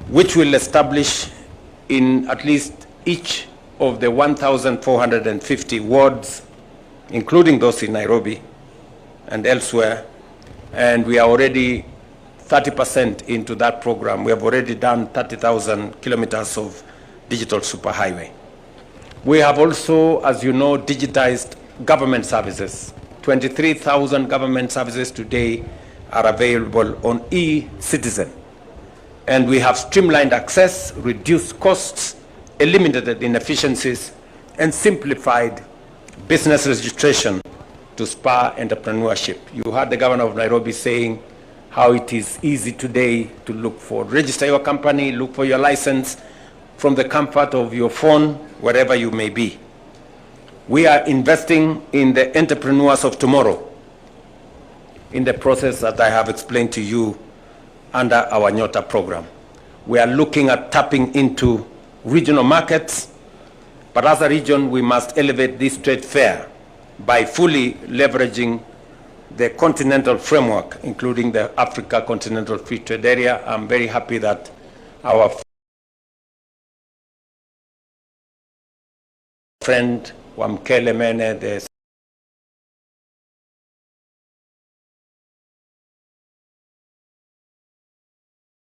which will establish in at least each of the 1,450 wards, including those in Nairobi and elsewhere. And we are already 30% into that program. We have already done 30,000 kilometers of digital superhighway. We have also, as you know, digitized government services. 23,000 government services today are available on e-Citizen. And we have streamlined access, reduced costs, eliminated inefficiencies, and simplified business registration to spur entrepreneurship. You heard the governor of Nairobi saying how it is easy today to register your company, look for your license from the comfort of your phone, wherever you may be. We are investing in the entrepreneurs of tomorrow in the process that I have explained to you under our Nyota program. We are looking at tapping into regional markets, but as a region, we must elevate this trade fair by fully leveraging the continental framework, including the Africa Continental Free Trade Area. I'm very happy that our friend Wamkele Mene, the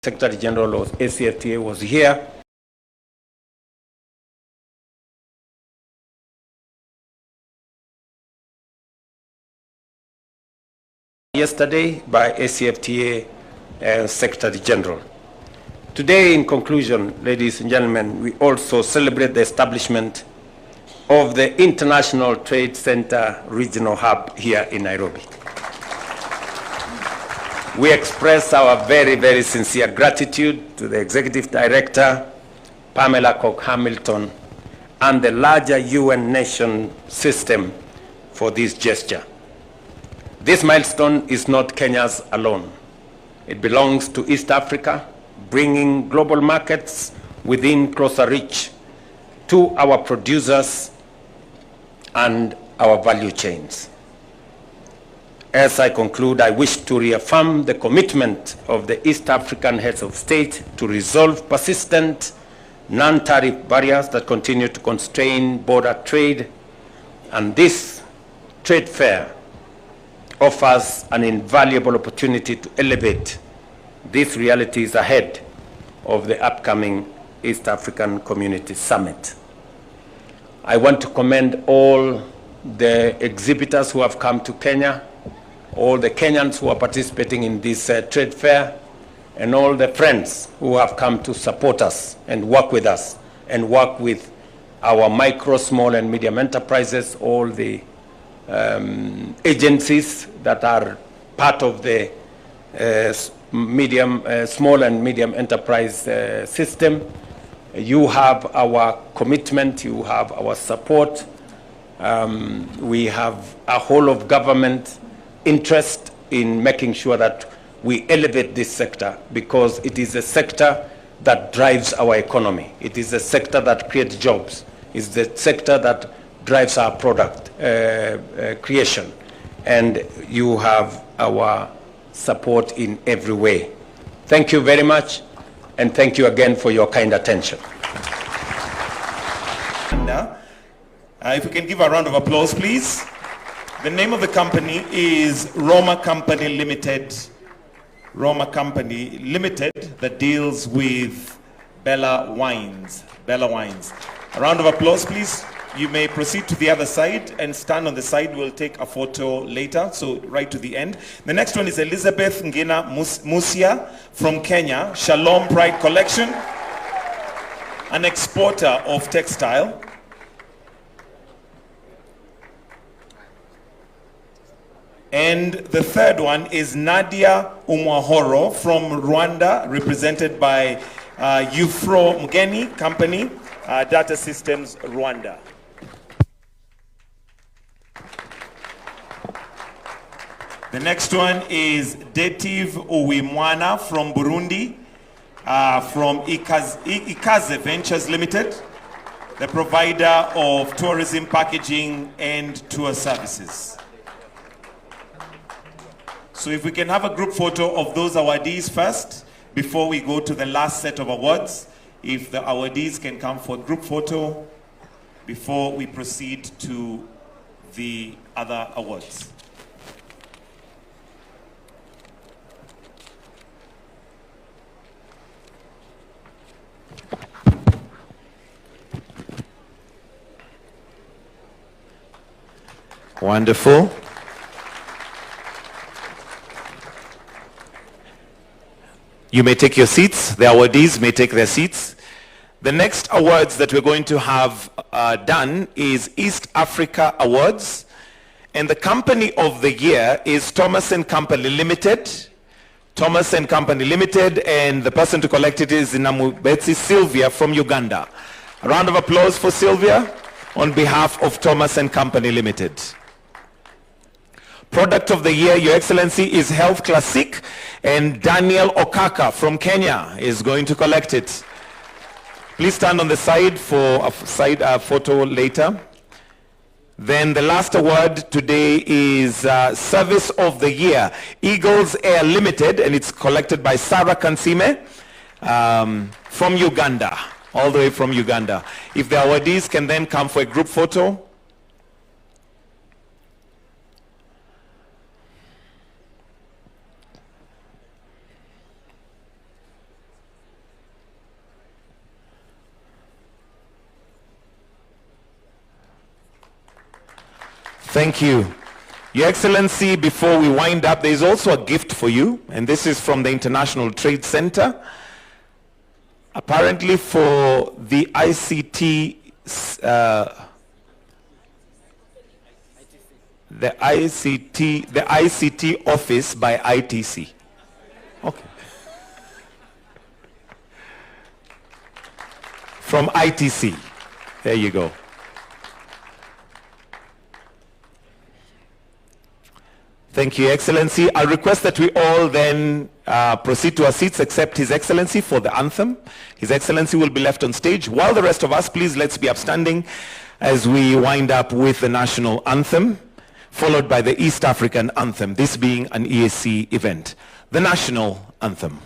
Secretary General of ACFTA, was here. Yesterday by ACFTA Secretary General. Today, in conclusion, ladies and gentlemen, we also celebrate the establishment of the International Trade Center Regional Hub here in Nairobi. We express our very, very sincere gratitude to the Executive Director, Pamela Cook-Hamilton, and the larger UN nation system for this gesture. This milestone is not Kenya's alone. It belongs to East Africa, bringing global markets within closer reach to our producers and our value chains. As I conclude, I wish to reaffirm the commitment of the East African heads of state to resolve persistent non-tariff barriers that continue to constrain border trade, and this trade fair offers an invaluable opportunity to elevate these realities ahead of the upcoming East African Community Summit. I want to commend all the exhibitors who have come to Kenya, all the Kenyans who are participating in this trade fair, and all the friends who have come to support us and work with us and work with our micro, small, and medium enterprises, all the agencies that are part of the small and medium enterprise system. You have our commitment, you have our support. We have a whole of government interest in making sure that we elevate this sector, because it is a sector that drives our economy. It is a sector that creates jobs. It's the sector that drives our product creation. And you have our support in every way. Thank you very much, and thank you again for your kind attention. If we can give a round of applause, please. The name of the company is Roma Company Limited. Roma Company Limited, that deals with Bella Wines. Bella Wines. A round of applause, please. You may proceed to the other side and stand on the side. We'll take a photo later, so right to the end. The next one is Elizabeth Ngina Musia from Kenya, Shalom Pride Collection, an exporter of textile. And the third one is Nadia Umwahoro from Rwanda, represented by Ufro Mgeni Company, Data Systems Rwanda. The next one is Dative Uwimwana from Burundi, from Ikaze Ventures Limited, the provider of tourism packaging and tour services. So if we can have a group photo of those awardees first, before we go to the last set of awards. If the awardees can come for a group photo before we proceed to the other awards. Wonderful. You may take your seats. The awardees may take their seats. The next awards that we're going to have done is East Africa Awards. And the company of the year is Thomas & Company Limited. Thomas & Company Limited, and the person to collect it is Namubetsi Sylvia from Uganda. A round of applause for Sylvia on behalf of Thomas & Company Limited. Product of the year, Your Excellency, is Health Classic, and Daniel Okaka from Kenya is going to collect it. Please stand on the side for a photo later. Then the last award today is Service of the Year, Eagles Air Limited, and it's collected by Sarah Kansime from Uganda, all the way from Uganda. If the awardees can then come for a group photo. Thank you. Your Excellency, before we wind up, there is also a gift for you, and this is from the International Trade Center. Apparently for the ICT, the ICT office by ITC. Okay. From ITC. There you go. Thank you, Excellency. I request that we all then proceed to our seats, except His Excellency for the anthem. His Excellency will be left on stage, while the rest of us, please, let's be upstanding as we wind up with the national anthem, followed by the East African anthem, this being an EAC event. The national anthem.